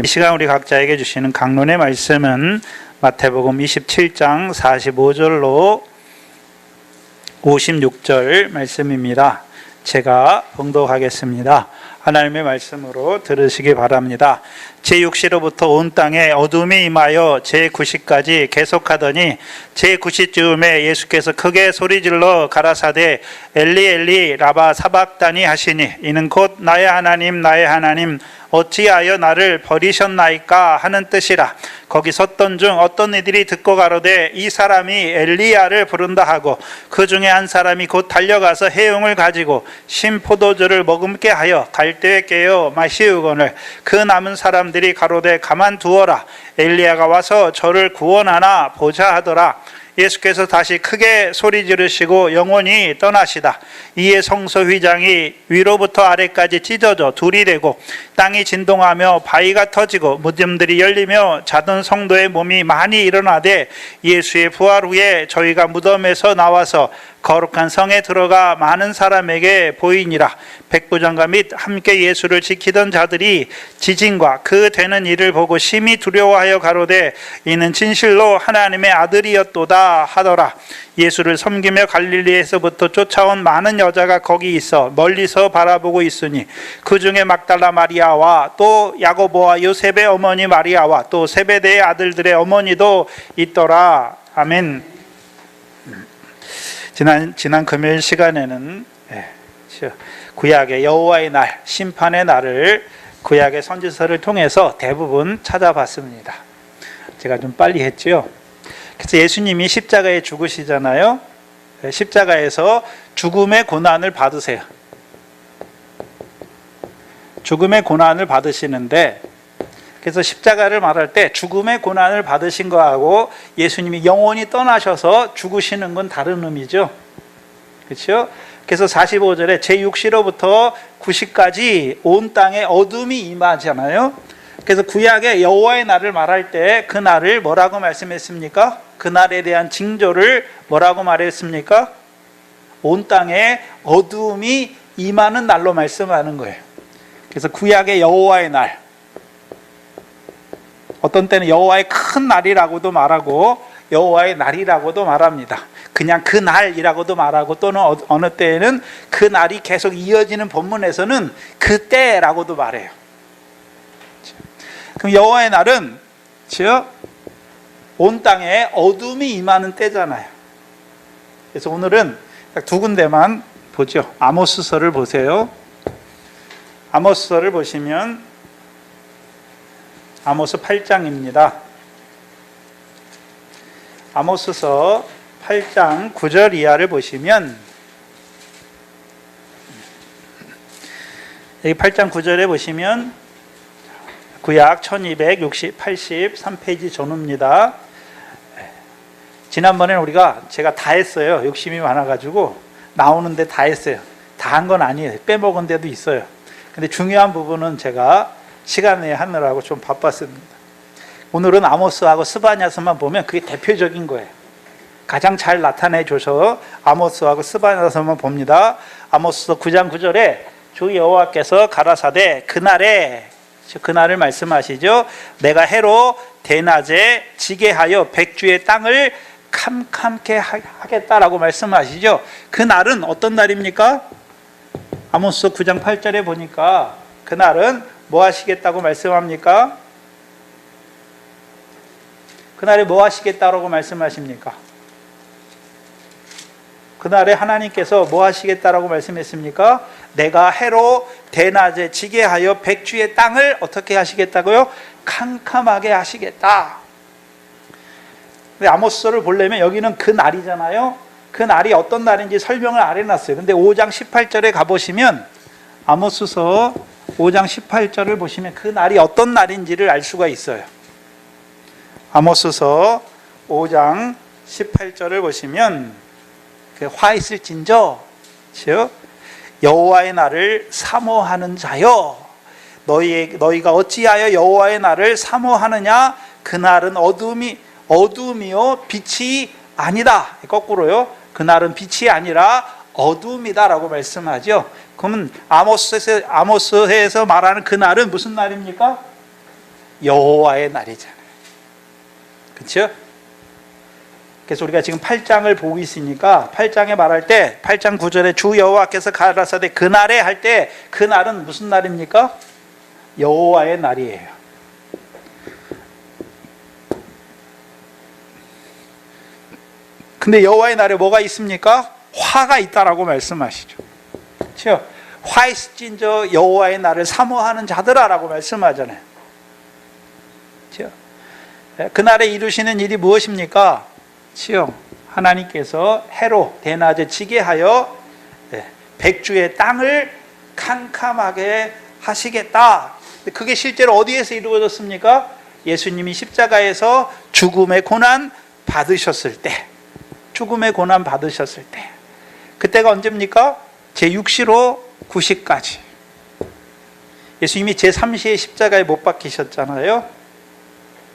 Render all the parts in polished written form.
이 시간 우리 각자에게 주시는 강론의 말씀은 마태복음 27장 45절로 56절 말씀입니다. 제가 봉독하겠습니다. 하나님의 말씀으로 들으시기 바랍니다. 제6시로부터 온 땅에 어둠이 임하여 제9시까지 계속하더니 제9시쯤에 예수께서 크게 소리질러 가라사대 엘리 엘리 라바 사박다니 하시니 이는 곧 나의 하나님 나의 하나님 어찌하여 나를 버리셨나이까 하는 뜻이라. 거기 섰던 중 어떤 이들이 듣고 가로되 이 사람이 엘리야를 부른다 하고 그 중에 한 사람이 곧 달려가서 해용을 가지고 신 포도주를 머금게 하여 갈대에 깨어 마시우거늘 그 남은 사람들이 가로되 가만두어라 엘리야가 와서 저를 구원하나 보자 하더라. 예수께서 다시 크게 소리 지르시고 영원히 떠나시다. 이에 성소 휘장이 위로부터 아래까지 찢어져 둘이 되고 땅이 진동하며 바위가 터지고 무덤들이 열리며 자던 성도의 몸이 많이 일어나되 예수의 부활 후에 저희가 무덤에서 나와서 거룩한 성에 들어가 많은 사람에게 보이니라. 백부장과 및 함께 예수를 지키던 자들이 지진과 그 되는 일을 보고 심히 두려워하여 가로되 이는 진실로 하나님의 아들이었도다 하더라. 예수를 섬기며 갈릴리에서부터 쫓아온 많은 여자가 거기 있어 멀리서 바라보고 있으니 그 중에 막달라 마리아와 또 야고보와 요셉의 어머니 마리아와 또 세베대의 아들들의 어머니도 있더라. 아멘. 지난 금요일 시간에는 구약의 여호와의 날, 심판의 날을 구약의 선지서를 통해서 대부분 찾아봤습니다. 제가 좀 빨리 했죠. 그래서 예수님이 십자가에 죽으시잖아요. 십자가에서 죽음의 고난을 받으세요. 죽음의 고난을 받으시는데, 그래서 십자가를 말할 때 죽음의 고난을 받으신 거하고 예수님이 영원히 떠나셔서 죽으시는 건 다른 의미죠. 그렇죠? 그래서 45절에 제6시로부터 9시까지 온 땅에 어둠이 임하잖아요. 그래서 구약의 여호와의 날을 말할 때 그 날을 뭐라고 말씀했습니까? 그 날에 대한 징조를 뭐라고 말했습니까? 온 땅에 어둠이 임하는 날로 말씀하는 거예요. 그래서 구약의 여호와의 날, 어떤 때는 여호와의 큰 날이라고도 말하고 여호와의 날이라고도 말합니다. 그냥 그 날이라고도 말하고 또는 어느 때에는 그 날이 계속 이어지는 본문에서는 그때라고도 말해요. 그럼 여호와의 날은 즉 온 땅에 어둠이 임하는 때잖아요. 그래서 오늘은 딱 두 군데만 보죠. 아모스서를 보세요. 아모스서를 보시면 아모스 8장입니다. 아모스서 8장 9절 이하를 보시면 여기 8장 9절에 보시면 구약 1283페이지 전후입니다. 지난번에는 제가 다 했어요. 욕심이 많아가지고 나오는데 다 했어요. 다 한 건 아니에요. 빼먹은 데도 있어요. 근데 중요한 부분은 제가 시간 내에 하느라고 좀 바빴습니다. 오늘은 아모스하고 스바냐서만 보면 그게 대표적인 거예요. 가장 잘 나타내줘서 아모스하고 스바냐서만 봅니다. 아모스서 9장 9절에 주 여호와께서 가라사대 그날을 말씀하시죠. 내가 해로 대낮에 지게 하여 백주의 땅을 캄캄케 하겠다라고 말씀하시죠. 그 날은 어떤 날입니까? 아모스 9장 8절에 보니까 그날은 뭐 하시겠다고 말씀합니까? 그날에 뭐 하시겠다고 말씀하십니까? 그날에 하나님께서 뭐 하시겠다라고 말씀했습니까? 내가 해로 대낮에 지게 하여 백주의 땅을 어떻게 하시겠다고요? 캄캄하게 하시겠다. 근데 아모스서를 보려면 여기는 그 날이잖아요. 그 날이 어떤 날인지 설명을 안 해놨어요. 근데 5장 18절에 가보시면 아모스서 5장 18절을 보시면 그 날이 어떤 날인지를 알 수가 있어요. 아모스서 5장 18절을 보시면 화 있을진저 즉 여호와의 날을 사모하는 자여 너희가 어찌하여 여호와의 날을 사모하느냐 그 날은 어둠이요 빛이 아니다. 거꾸로요. 그 날은 빛이 아니라 어둠이다라고 말씀하죠. 그러면 아모스에서 말하는 그 날은 무슨 날입니까? 여호와의 날이잖아요. 그렇죠? 그래서 우리가 지금 8장을 보고 있으니까 8장에 말할 때 8장 9절에 주 여호와께서 가라사대 그날에 할 때 그날은 무슨 날입니까? 여호와의 날이에요. 근데 여호와의 날에 뭐가 있습니까? 화가 있다라고 말씀하시죠. 그렇죠? 화이스진 저 여호와의 날을 사모하는 자들아라고 말씀하잖아요. 그렇죠? 그날에 이루시는 일이 무엇입니까? 그렇죠? 하나님께서 해로 대낮에 지게 하여 백주의 땅을 캄캄하게 하시겠다. 그게 실제로 어디에서 이루어졌습니까? 예수님이 십자가에서 죽음의 고난 받으셨을 때, 죽음의 고난 받으셨을 때, 그때가 언제입니까? 제6시로 9시까지. 예수님이 제3시에 십자가에 못 박히셨잖아요.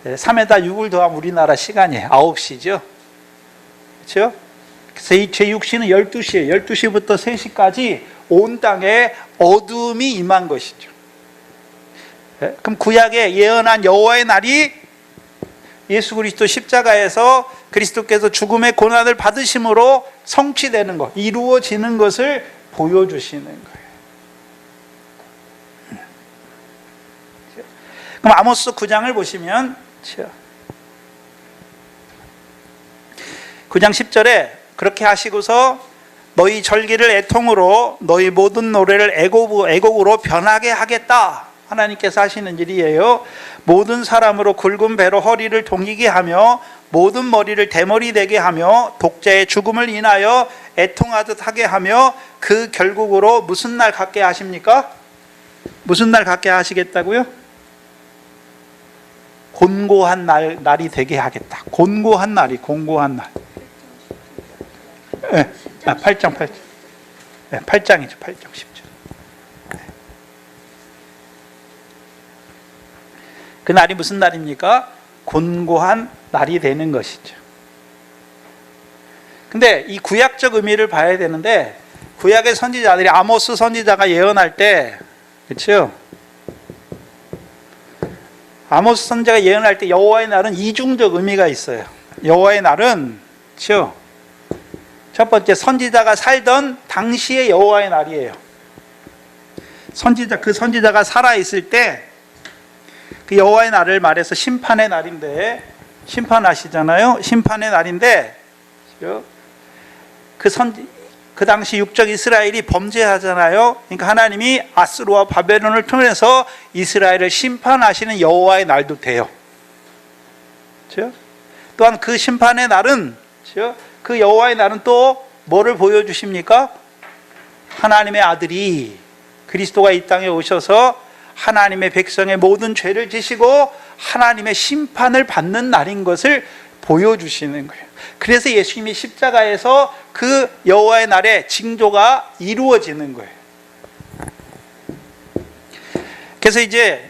3에다 6을 더하면 우리나라 시간이에요. 9시죠. 그렇죠? 그래서 이 제6시는 12시예요. 12시부터 3시까지 온 땅에 어둠이 임한 것이죠. 그럼 구약에 예언한 여호와의 날이 예수 그리스도 십자가에서 그리스도께서 죽음의 고난을 받으심으로 성취되는 것, 이루어지는 것을 보여주시는 거예요. 그럼 아모스 9장을 보시면 9장 10절에 그렇게 하시고서 너희 절기를 애통으로 너희 모든 노래를 애곡으로 변하게 하겠다. 하나님께서 하시는 일이에요. 모든 사람으로 굵은 배로 허리를 동이게 하며 모든 머리를 대머리 되게 하며 독자의 죽음을 인하여 애통하듯 하게 하며 그 결국으로 무슨 날 갖게 하십니까? 무슨 날 갖게 하시겠다고요? 곤고한 날이 되게 하겠다. 곤고한 날이 곤고한 날. 8장 8장이죠. 8장 10절. 그 날이 무슨 날입니까? 곤고한 날이 되는 것이죠. 근데 이 구약적 의미를 봐야 되는데 구약의 선지자들이 아모스 선지자가 예언할 때, 그렇죠? 아모스 선지자가 예언할 때 여호와의 날은 이중적 의미가 있어요. 여호와의 날은, 그렇죠? 첫 번째, 선지자가 살던 당시의 여호와의 날이에요. 그 선지자가 살아 있을 때 그 여호와의 날을 말해서 심판의 날인데, 심판하시잖아요. 심판의 날인데, 그 당시 육적 이스라엘이 범죄하잖아요. 그러니까 하나님이 아수르와 바벨론을 통해서 이스라엘을 심판하시는 여호와의 날도 돼요. 그렇죠? 또한 그 심판의 날은, 그렇죠? 그 여호와의 날은 또 뭐를 보여주십니까? 하나님의 아들이 그리스도가 이 땅에 오셔서 하나님의 백성의 모든 죄를 지시고 하나님의 심판을 받는 날인 것을 보여주시는 거예요. 그래서 예수님이 십자가에서 그 여호와의 날에 징조가 이루어지는 거예요. 그래서 이제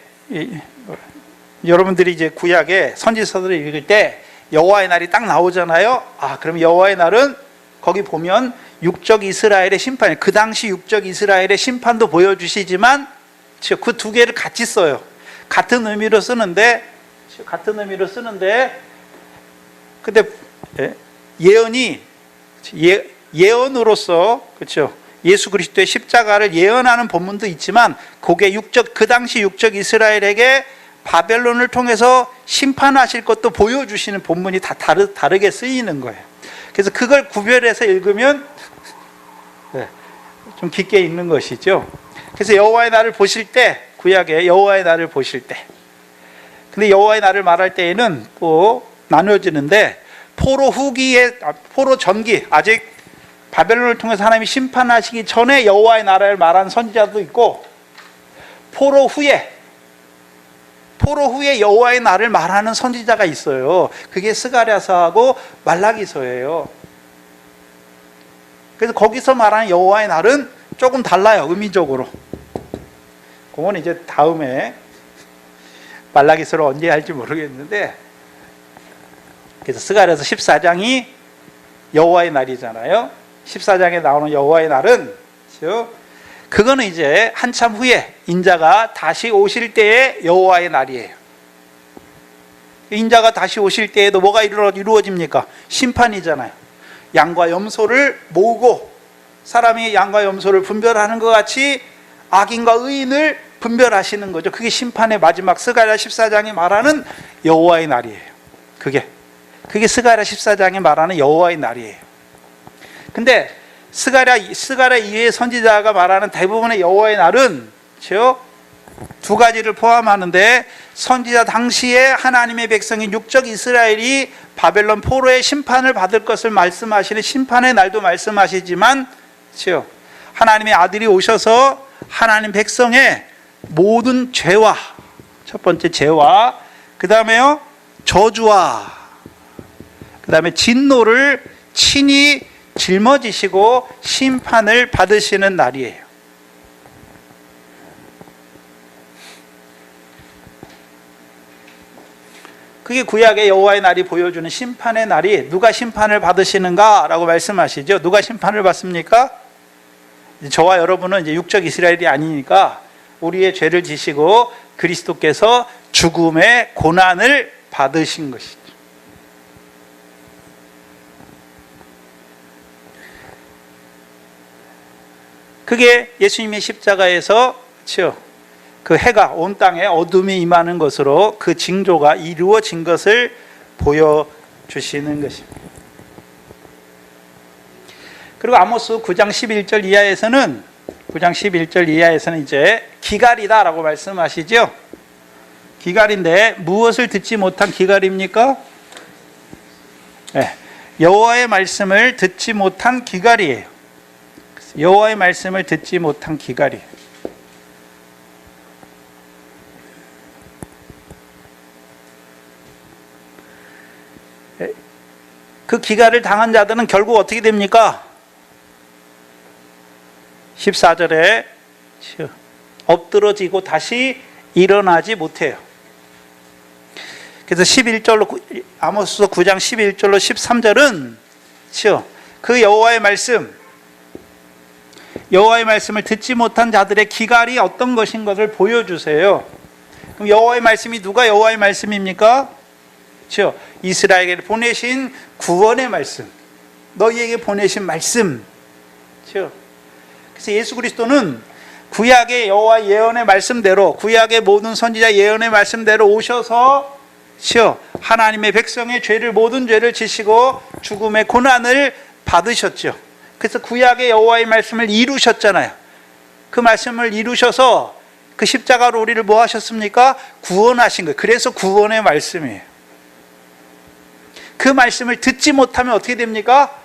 여러분들이 이제 구약의 선지서들을 읽을 때 여호와의 날이 딱 나오잖아요. 그럼 여호와의 날은 거기 보면 육적 이스라엘의 심판, 그 당시 육적 이스라엘의 심판도 보여주시지만 그 두 개를 같이 써요. 같은 의미로 쓰는데 근데 예언이 예언으로서, 그렇죠? 예수 그리스도의 십자가를 예언하는 본문도 있지만 그게 그 당시 육적 이스라엘에게 바벨론을 통해서 심판하실 것도 보여주시는 본문이 다 다르게 쓰이는 거예요. 그래서 그걸 구별해서 읽으면 좀 깊게 읽는 것이죠. 그래서 여호와의 날을 보실 때, 구약의 여호와의 날을 보실 때, 근데 여호와의 날을 말할 때에는 또 나누어지는데 포로 전기, 아직 바벨론을 통해서 하나님이 심판하시기 전에 여호와의 나라를 말하는 선지자도 있고, 포로 후에 여호와의 날을 말하는 선지자가 있어요. 그게 스가랴서하고 말라기서예요. 그래서 거기서 말하는 여호와의 날은 조금 달라요, 의미적으로. 그건 이제 다음에 말라기서를 언제 할지 모르겠는데, 그래서 스가랴서 14장이 여호와의 날이잖아요. 14장에 나오는 여호와의 날은, 그거는 이제 한참 후에 인자가 다시 오실 때의 여호와의 날이에요. 인자가 다시 오실 때에도 뭐가 이루어집니까? 심판이잖아요. 양과 염소를 모으고 사람이 양과 염소를 분별하는 것 같이 악인과 의인을 분별하시는 거죠. 그게 심판의 마지막 스가랴 14장이 말하는 여호와의 날이에요. 그게 스가랴 14장이 말하는 여호와의 날이에요. 근데 스가랴 이외의 선지자가 말하는 대부분의 여호와의 날은 두 가지를 포함하는데, 선지자 당시에 하나님의 백성인 육적 이스라엘이 바벨론 포로의 심판을 받을 것을 말씀하시는 심판의 날도 말씀하시지만, 하나님의 아들이 오셔서 하나님 백성의 모든 죄와, 첫 번째 죄와, 그 다음에요 저주와, 그 다음에 진노를 친히 짊어지시고 심판을 받으시는 날이에요. 그게 구약의 여호와의 날이 보여주는 심판의 날이, 누가 심판을 받으시는가라고 말씀하시죠. 누가 심판을 받습니까? 저와 여러분은 이제 육적 이스라엘이 아니니까 우리의 죄를 지시고 그리스도께서 죽음의 고난을 받으신 것이죠. 그게 예수님의 십자가에서 그 해가 온 땅에 어둠이 임하는 것으로 그 징조가 이루어진 것을 보여주시는 것입니다. 그리고 아모스 9장 11절 이하에서는 이제 기갈이다라고 말씀하시죠. 기갈인데 무엇을 듣지 못한 기갈입니까? 네, 여호와의 말씀을 듣지 못한 기갈이에요. 여호와의 말씀을 듣지 못한 기갈이에요. 그 기갈을 당한 자들은 결국 어떻게 됩니까? 14절에 엎드러지고 다시 일어나지 못해요. 그래서 11절로 아모스서 9장 11절로 13절은 그 여호와의 말씀을 듣지 못한 자들의 기갈이 어떤 것인 것을 보여주세요. 그럼 여호와의 말씀이 누가 여호와의 말씀입니까? 이스라엘에게 보내신 구원의 말씀, 너희에게 보내신 말씀. 그래서 예수 그리스도는 구약의 여호와 예언의 말씀대로, 구약의 모든 선지자 예언의 말씀대로 오셔서 하나님의 백성의 모든 죄를 지시고 죽음의 고난을 받으셨죠. 그래서 구약의 여호와의 말씀을 이루셨잖아요. 그 말씀을 이루셔서 그 십자가로 우리를 뭐 하셨습니까? 구원하신 거예요. 그래서 구원의 말씀이에요. 그 말씀을 듣지 못하면 어떻게 됩니까?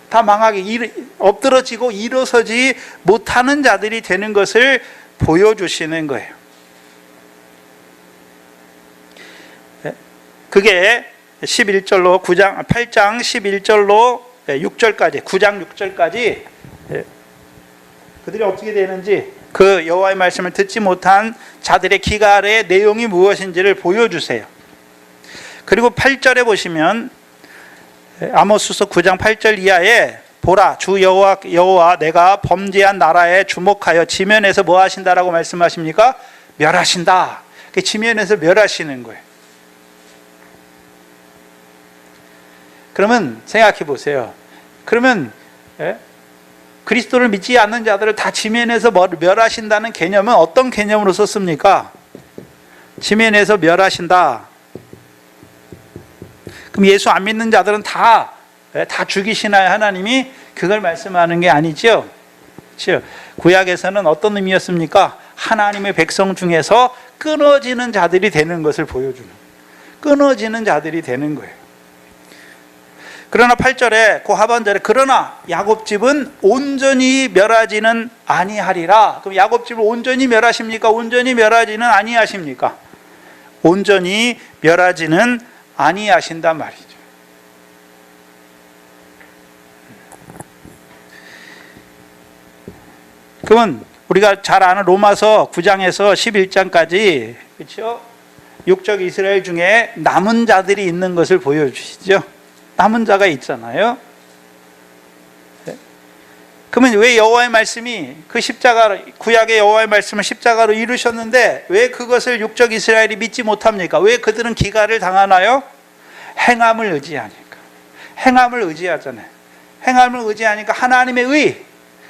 다 망하게 엎드러지고 일어서지 못하는 자들이 되는 것을 보여주시는 거예요. 그게 11절로 8장 11절로 6절까지, 9장 6절까지 그들이 어떻게 되는지, 그 여호와의 말씀을 듣지 못한 자들의 기갈의 내용이 무엇인지를 보여주세요. 그리고 8절에 보시면 아모스서 9장 8절 이하에 보라, 주 여호와 내가 범죄한 나라에 주목하여 지면에서 뭐 하신다라고 말씀하십니까? 멸하신다. 지면에서 멸하시는 거예요. 그러면 생각해 보세요. 그러면 그리스도를 믿지 않는 자들을 다 지면에서 멸하신다는 개념은 어떤 개념으로 썼습니까? 지면에서 멸하신다. 그럼 예수 안 믿는 자들은 다 죽이시나요? 하나님이 그걸 말씀하는 게 아니죠. 구약에서는 어떤 의미였습니까? 하나님의 백성 중에서 끊어지는 자들이 되는 것을 보여주는, 끊어지는 자들이 되는 거예요. 그러나 8절에 그 하반절에 그러나 야곱집은 온전히 멸하지는 아니하리라. 그럼 야곱집을 온전히 멸하십니까? 온전히 멸하지는 아니하십니까? 온전히 멸하지는 아니하신단 말이죠. 그건 우리가 잘 아는 로마서 9장에서 11장까지, 그렇죠? 육적 이스라엘 중에 남은 자들이 있는 것을 보여주시죠. 남은 자가 있잖아요. 그러면 왜 여호와의 말씀이 그 십자가, 구약의 여호와의 말씀을 십자가로 이루셨는데 왜 그것을 육적 이스라엘이 믿지 못합니까? 왜 그들은 기가를 당하나요? 행함을 의지하니까. 행함을 의지하잖아요. 행함을 의지하니까 하나님의 의,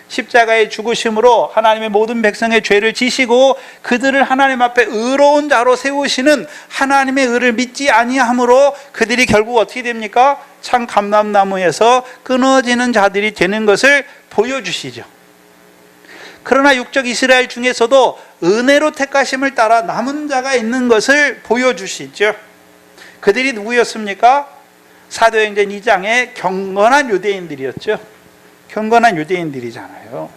십자가의 죽으심으로 하나님의 모든 백성의 죄를 지시고 그들을 하나님 앞에 의로운 자로 세우시는 하나님의 의를 믿지 아니함으로 그들이 결국 어떻게 됩니까? 참 감람나무에서 끊어지는 자들이 되는 것을 보여주시죠. 그러나 육적 이스라엘 중에서도 은혜로 택하심을 따라 남은 자가 있는 것을 보여주시죠. 그들이 누구였습니까? 사도행전 2장의 경건한 유대인들이었죠. 경건한 유대인들이잖아요.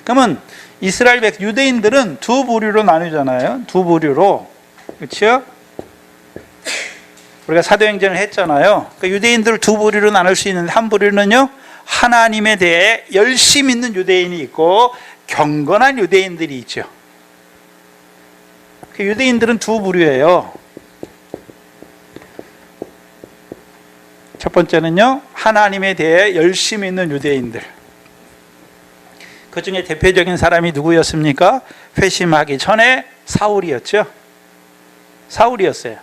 그러면 이스라엘 유대인들은 두 부류로 나누잖아요. 두 부류로. 그렇죠? 우리가 사도행전을 했잖아요. 그러니까 유대인들을 두 부류로 나눌 수 있는데, 한 부류는요, 하나님에 대해 열심 있는 유대인이 있고 경건한 유대인들이 있죠. 그 유대인들은 두 부류예요. 첫 번째는요, 하나님에 대해 열심히 있는 유대인들. 그 중에 대표적인 사람이 누구였습니까? 회심하기 전에 사울이었죠. 사울이었어요.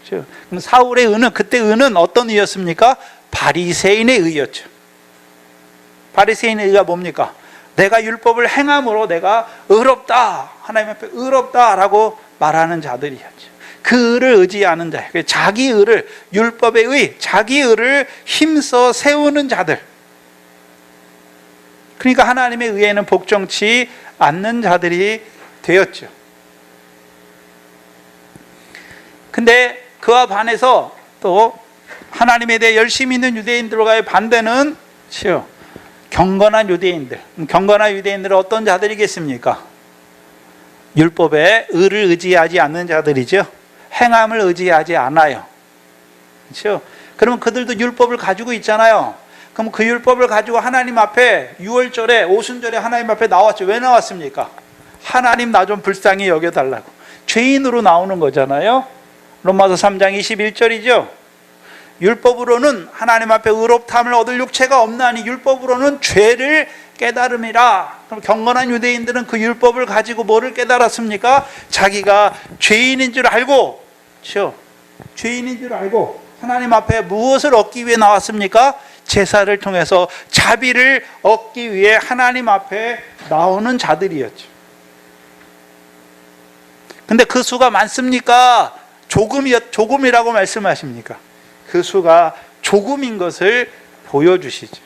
그렇죠? 그럼 사울의 의는, 그때 의는 어떤 의였습니까? 바리새인의 의였죠. 바리새인의 의가 뭡니까? 내가 율법을 행함으로 내가 의롭다, 하나님 앞에 의롭다라고 말하는 자들이었죠. 그 의를 의지하는 자, 자기 의를, 율법의 의, 자기 의를 힘써 세우는 자들. 그러니까 하나님의 의에는 복종치 않는 자들이 되었죠. 근데 그와 반해서 또 하나님에 대해 열심히 있는 유대인들과의 반대는 경건한 유대인들. 경건한 유대인들은 어떤 자들이겠습니까? 율법의 의를 의지하지 않는 자들이죠. 행함을 의지하지 않아요. 그렇죠? 그러면 그들도 율법을 가지고 있잖아요. 그럼 그 율법을 가지고 하나님 앞에 6월절에, 오순절에 하나님 앞에 나왔죠. 왜 나왔습니까? 하나님 나 좀 불쌍히 여겨달라고. 죄인으로 나오는 거잖아요. 로마서 3장 21절이죠. 율법으로는 하나님 앞에 의롭다함을 얻을 육체가 없나니 율법으로는 죄를 깨달음이라. 그럼 경건한 유대인들은 그 율법을 가지고 뭐를 깨달았습니까? 자기가 죄인인 줄 알고, 그렇죠? 죄인인 줄 알고 하나님 앞에 무엇을 얻기 위해 나왔습니까? 제사를 통해서 자비를 얻기 위해 하나님 앞에 나오는 자들이었죠. 근데 그 수가 많습니까? 조금이라고 말씀하십니까? 그 수가 조금인 것을 보여주시죠.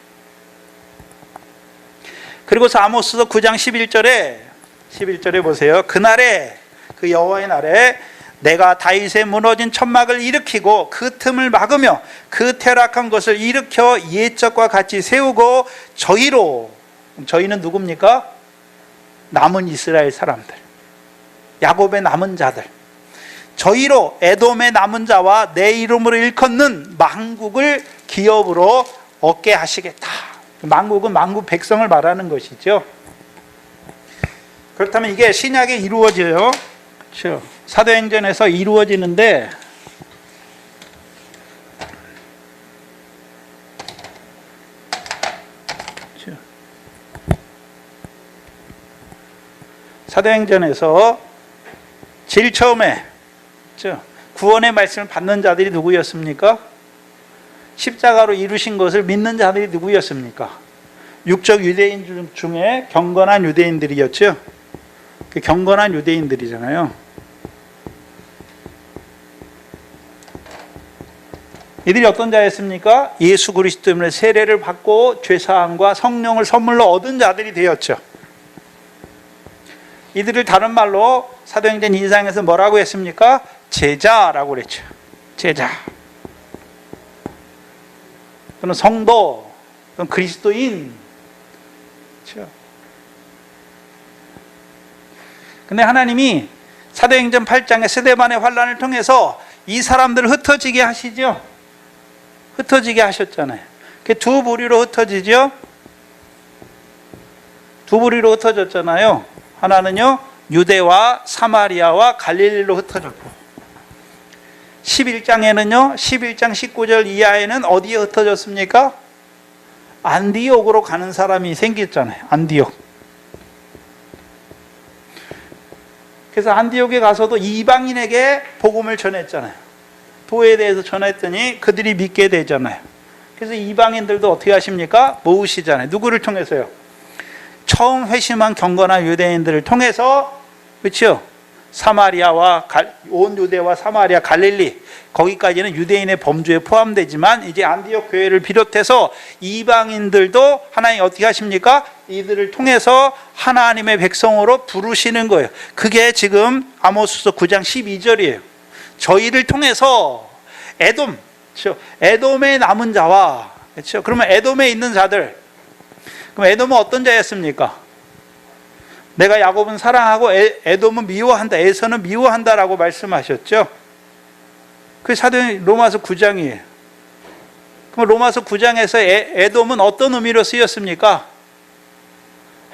그리고서 아모스서 9장 11절에 보세요. 그날에, 그 여호와의 날에 내가 다윗의 무너진 천막을 일으키고 그 틈을 막으며 그 퇴락한 것을 일으켜 옛적과 같이 세우고 저희는 누굽니까? 남은 이스라엘 사람들, 야곱의 남은 자들, 저희로 에돔의 남은 자와 내 이름으로 일컫는 만국을 기업으로 얻게 하시겠다. 만국은 만국 백성을 말하는 것이죠. 그렇다면 이게 신약에 이루어져요. 그렇죠? 사도행전에서 이루어지는데, 그렇죠? 사도행전에서 제일 처음에, 그렇죠? 구원의 말씀을 받는 자들이 누구였습니까? 십자가로 이루신 것을 믿는 자들이 누구였습니까? 육적 유대인 중에 경건한 유대인들이었죠. 그 경건한 유대인들이잖아요. 이들이 어떤 자였습니까? 예수 그리스도 때문에 세례를 받고 죄사함과 성령을 선물로 얻은 자들이 되었죠. 이들을 다른 말로 사도행전 2장에서 뭐라고 했습니까? 제자라고 그랬죠. 제자. 또는 성도, 또는 그리스도인. 그렇죠? 근데 하나님이 사도행전 8장의 스데반의 환난을 통해서 이 사람들을 흩어지게 하시죠. 흩어지게 하셨잖아요. 두 부류로 흩어지죠. 두 부류로 흩어졌잖아요. 하나는요, 유대와 사마리아와 갈릴리로 흩어졌고, 11장에는요, 11장 19절 이하에는 어디에 흩어졌습니까? 안디옥으로 가는 사람이 생겼잖아요. 안디옥. 그래서 안디옥에 가서도 이방인에게 복음을 전했잖아요. 도에 대해서 전했더니 그들이 믿게 되잖아요. 그래서 이방인들도 어떻게 하십니까? 모으시잖아요. 누구를 통해서요? 처음 회심한 경건한 유대인들을 통해서, 그렇죠? 사마리아와 온 유대와 사마리아, 갈릴리, 거기까지는 유대인의 범주에 포함되지만 이제 안디옥 교회를 비롯해서 이방인들도 하나님 어떻게 하십니까? 이들을 통해서 하나님의 백성으로 부르시는 거예요. 그게 지금 아모스서 9장 12절이에요. 저희를 통해서 에돔, 그렇죠? 에돔의 남은 자와, 그렇죠? 그러면 에돔에 있는 자들, 그럼 에돔은 어떤 자였습니까? 내가 야곱은 사랑하고 에돔은 미워한다, 에서는 미워한다라고 말씀하셨죠. 그 사도행 로마서 9장이에요. 그럼 로마서 9장에서 에돔은 어떤 의미로 쓰였습니까?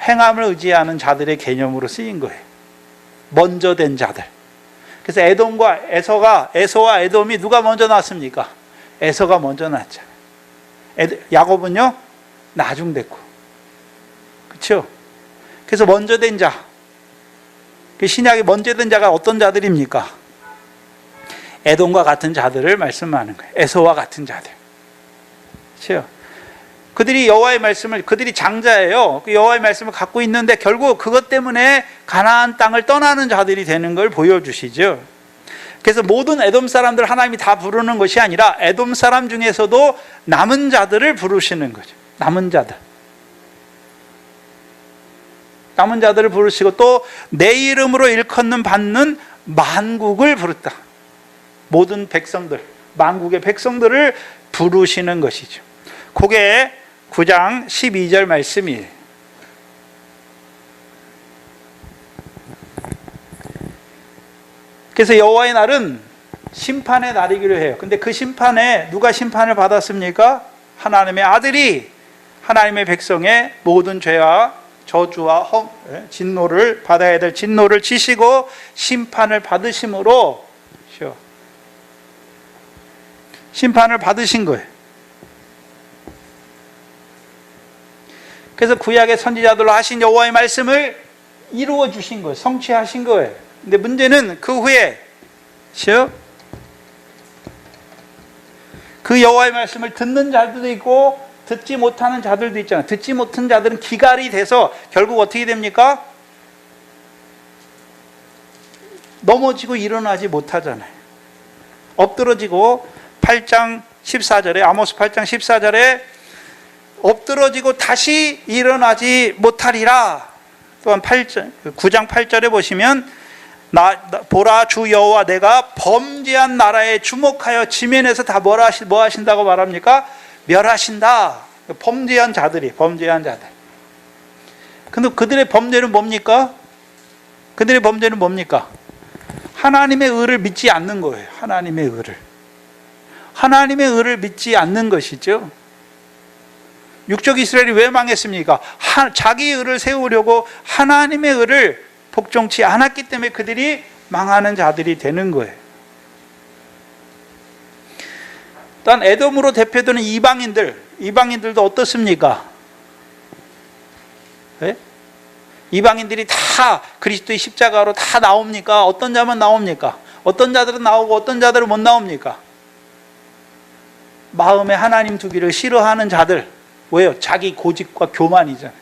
행함을 의지하는 자들의 개념으로 쓰인 거예요. 먼저 된 자들. 그래서 에돔과 에서와 에돔이 누가 먼저 났습니까? 에서가 먼저 났잖아요. 야곱은요, 나중 됐고. 그렇죠? 그래서 먼저 된 자, 신약에 먼저 된 자가 어떤 자들입니까? 에돔과 같은 자들을 말씀하는 거예요. 에서와 같은 자들. 그렇죠? 그들이 여호와의 말씀을, 그들이 장자예요. 그 여호와의 말씀을 갖고 있는데 결국 그것 때문에 가나안 땅을 떠나는 자들이 되는 걸 보여주시죠. 그래서 모든 에돔 사람들 하나님이 다 부르는 것이 아니라 에돔 사람 중에서도 남은 자들을 부르시는 거죠. 남은 자들. 남은 자들을 부르시고 또 내 이름으로 일컫는 받는 만국을 부르다. 모든 백성들, 만국의 백성들을 부르시는 것이죠. 그게 9장 12절 말씀이에요. 그래서 여호와의 날은 심판의 날이기로 해요. 근데 그 심판에 누가 심판을 받았습니까? 하나님의 아들이 하나님의 백성의 모든 죄와 저주와 진노를 받아야 될 진노를 지시고 심판을 받으심으로 심판을 받으신 거예요. 그래서 구약의 선지자들로 하신 여호와의 말씀을 이루어 주신 거예요. 성취하신 거예요. 근데 문제는 그 후에 그 여호와의 말씀을 듣는 자들도 있고 듣지 못하는 자들도 있잖아요. 듣지 못한 자들은 기갈이 돼서 결국 어떻게 됩니까? 넘어지고 일어나지 못하잖아요. 엎드러지고 8장 14절에 아모스 8장 14절에 엎드러지고 다시 일어나지 못하리라. 또한 9장 8절에 보시면 보라 주 여호와 내가 범죄한 나라에 주목하여 지면에서 다 뭐 하신다고 말합니까? 멸하신다. 범죄한 자들. 근데 그들의 범죄는 뭡니까? 하나님의 의를 믿지 않는 거예요. 하나님의 의를 믿지 않는 것이죠. 육적 이스라엘이 왜 망했습니까? 자기 의를 세우려고 하나님의 의를 복종치 않았기 때문에 그들이 망하는 자들이 되는 거예요. 또한 에돔으로 대표되는 이방인들도 어떻습니까? 네? 이방인들이 다 그리스도의 십자가로 다 나옵니까? 어떤 자만 나옵니까? 어떤 자들은 나오고 어떤 자들은 못 나옵니까? 마음에 하나님 두기를 싫어하는 자들. 왜요? 자기 고집과 교만이잖아요.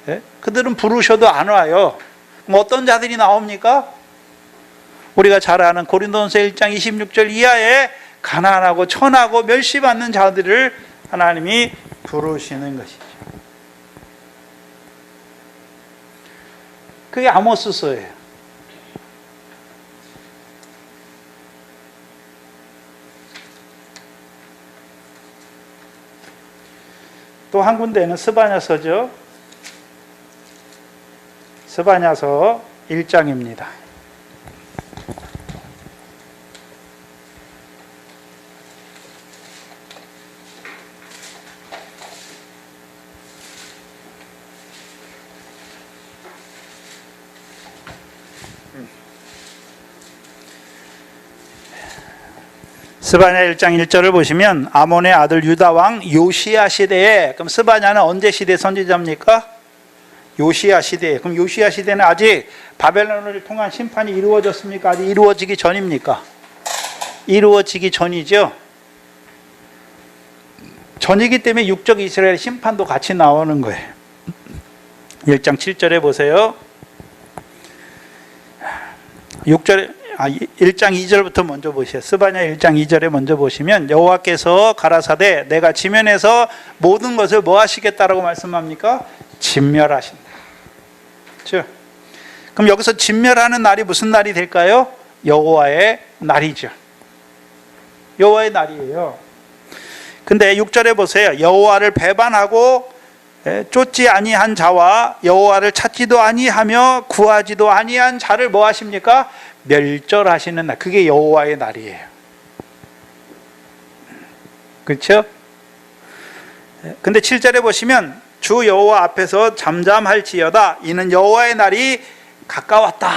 네? 그들은 부르셔도 안 와요. 그럼 어떤 자들이 나옵니까? 우리가 잘 아는 고린도전서 1장 26절 이하에 가난하고 천하고 멸시받는 자들을 하나님이 부르시는 것이죠. 그게 아모스서예요. 또 한 군데는 스바냐서죠. 스바냐서 1장입니다. 스바냐 1장 1절을 보시면 아몬의 아들 유다 왕 요시야 시대에, 그럼 스바냐는 언제 시대 선지자입니까? 요시야 시대에. 그럼 요시야 시대는 아직 바벨론을 통한 심판이 이루어졌습니까? 아직 이루어지기 전입니까? 이루어지기 전이죠. 전이기 때문에 육적 이스라엘 심판도 같이 나오는 거예요. 1장 7절에 보세요. 1장 2절부터 먼저 보세요. 스바냐 1장 2절에 먼저 보시면 여호와께서 가라사대 내가 지면에서 모든 것을 뭐 하시겠다라고 말씀합니까? 진멸하신다. 그렇죠? 그럼 여기서 진멸하는 날이 무슨 날이 될까요? 여호와의 날이죠. 여호와의 날이에요. 근데 6절에 보세요. 여호와를 배반하고 쫓지 아니한 자와 여호와를 찾지도 아니하며 구하지도 아니한 자를 뭐 하십니까? 멸절하시는 날. 그게 여호와의 날이에요. 그렇죠? 근데 7절에 보시면 주 여호와 앞에서 잠잠할지어다 이는 여호와의 날이 가까웠다.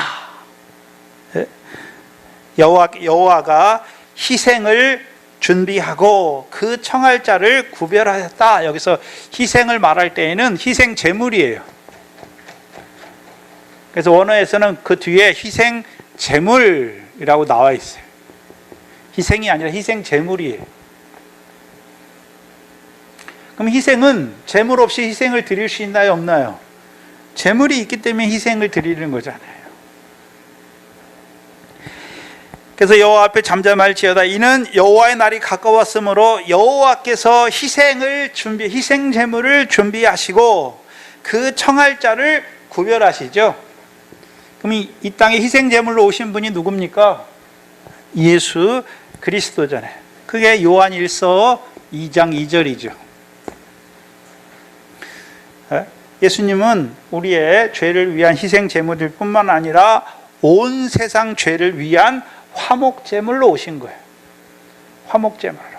여호와가 희생을 준비하고 그 청할 자를 구별하였다. 여기서 희생을 말할 때에는 희생 제물이에요. 그래서 원어에서는 그 뒤에 희생 제물이라고 나와 있어요. 희생이 아니라 희생 제물이에요. 그럼 희생은 제물 없이 희생을 드릴 수 있나요, 없나요? 제물이 있기 때문에 희생을 드리는 거잖아요. 그래서 여호와 앞에 잠잠할지어다 이는 여호와의 날이 가까웠으므로 여호와께서 희생 제물을 준비하시고 그 청할 자를 구별하시죠. 그럼 이 땅에 희생 제물로 오신 분이 누굽니까? 예수 그리스도잖아요. 그게 요한 1서 2장 2절이죠. 예수님은 우리의 죄를 위한 희생 제물일 뿐만 아니라 온 세상 죄를 위한 화목제물로 오신 거예요. 화목제물로.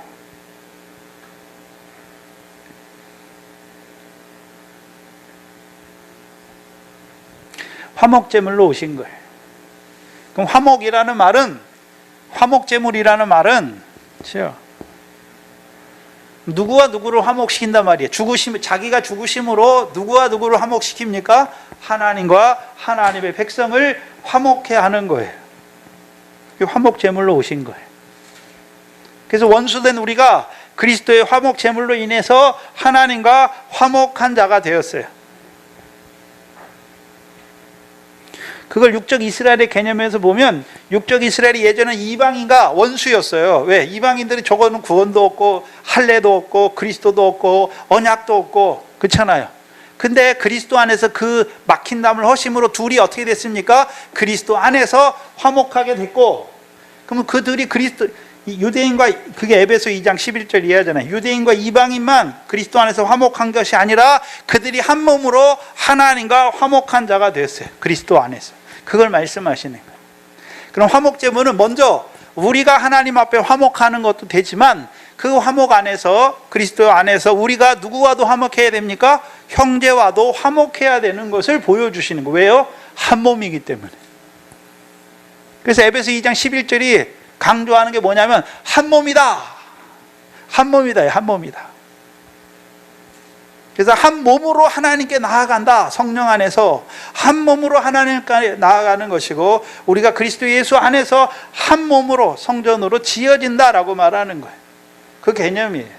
화목제물로 오신 거예요. 그럼 화목이라는 말은, 화목제물이라는 말은, 그렇죠? 누구와 누구를 화목시킨단 말이에요. 자기가 죽으심으로 누구와 누구를 화목시킵니까? 하나님과 하나님의 백성을 화목해 하는 거예요. 화목제물로 오신 거예요. 그래서 원수된 우리가 그리스도의 화목제물로 인해서 하나님과 화목한 자가 되었어요. 그걸 육적 이스라엘의 개념에서 보면 육적 이스라엘이 예전에 이방인과 원수였어요. 왜? 이방인들이 저거는 구원도 없고 할례도 없고 그리스도도 없고 언약도 없고 그렇잖아요. 근데 그리스도 안에서 그 막힌 담을 허심으로 둘이 어떻게 됐습니까? 그리스도 안에서 화목하게 됐고, 그러면 그들이 유대인과, 그게 에베소 2장 11절 이하잖아요. 유대인과 이방인만 그리스도 안에서 화목한 것이 아니라 그들이 한 몸으로 하나님과 화목한 자가 됐어요. 그리스도 안에서. 그걸 말씀하시는 거예요. 그럼 화목제물은 먼저 우리가 하나님 앞에 화목하는 것도 되지만 그 화목 안에서, 그리스도 안에서 우리가 누구와도 화목해야 됩니까? 형제와도 화목해야 되는 것을 보여주시는 거예요. 왜요? 한 몸이기 때문에. 그래서 에베소 2장 11절이 강조하는 게 뭐냐면 한 몸이다. 한 몸이다. 한 몸이다. 그래서 한 몸으로 하나님께 나아간다. 성령 안에서 한 몸으로 하나님께 나아가는 것이고, 우리가 그리스도 예수 안에서 한 몸으로 성전으로 지어진다라고 말하는 거예요. 그 개념이에요.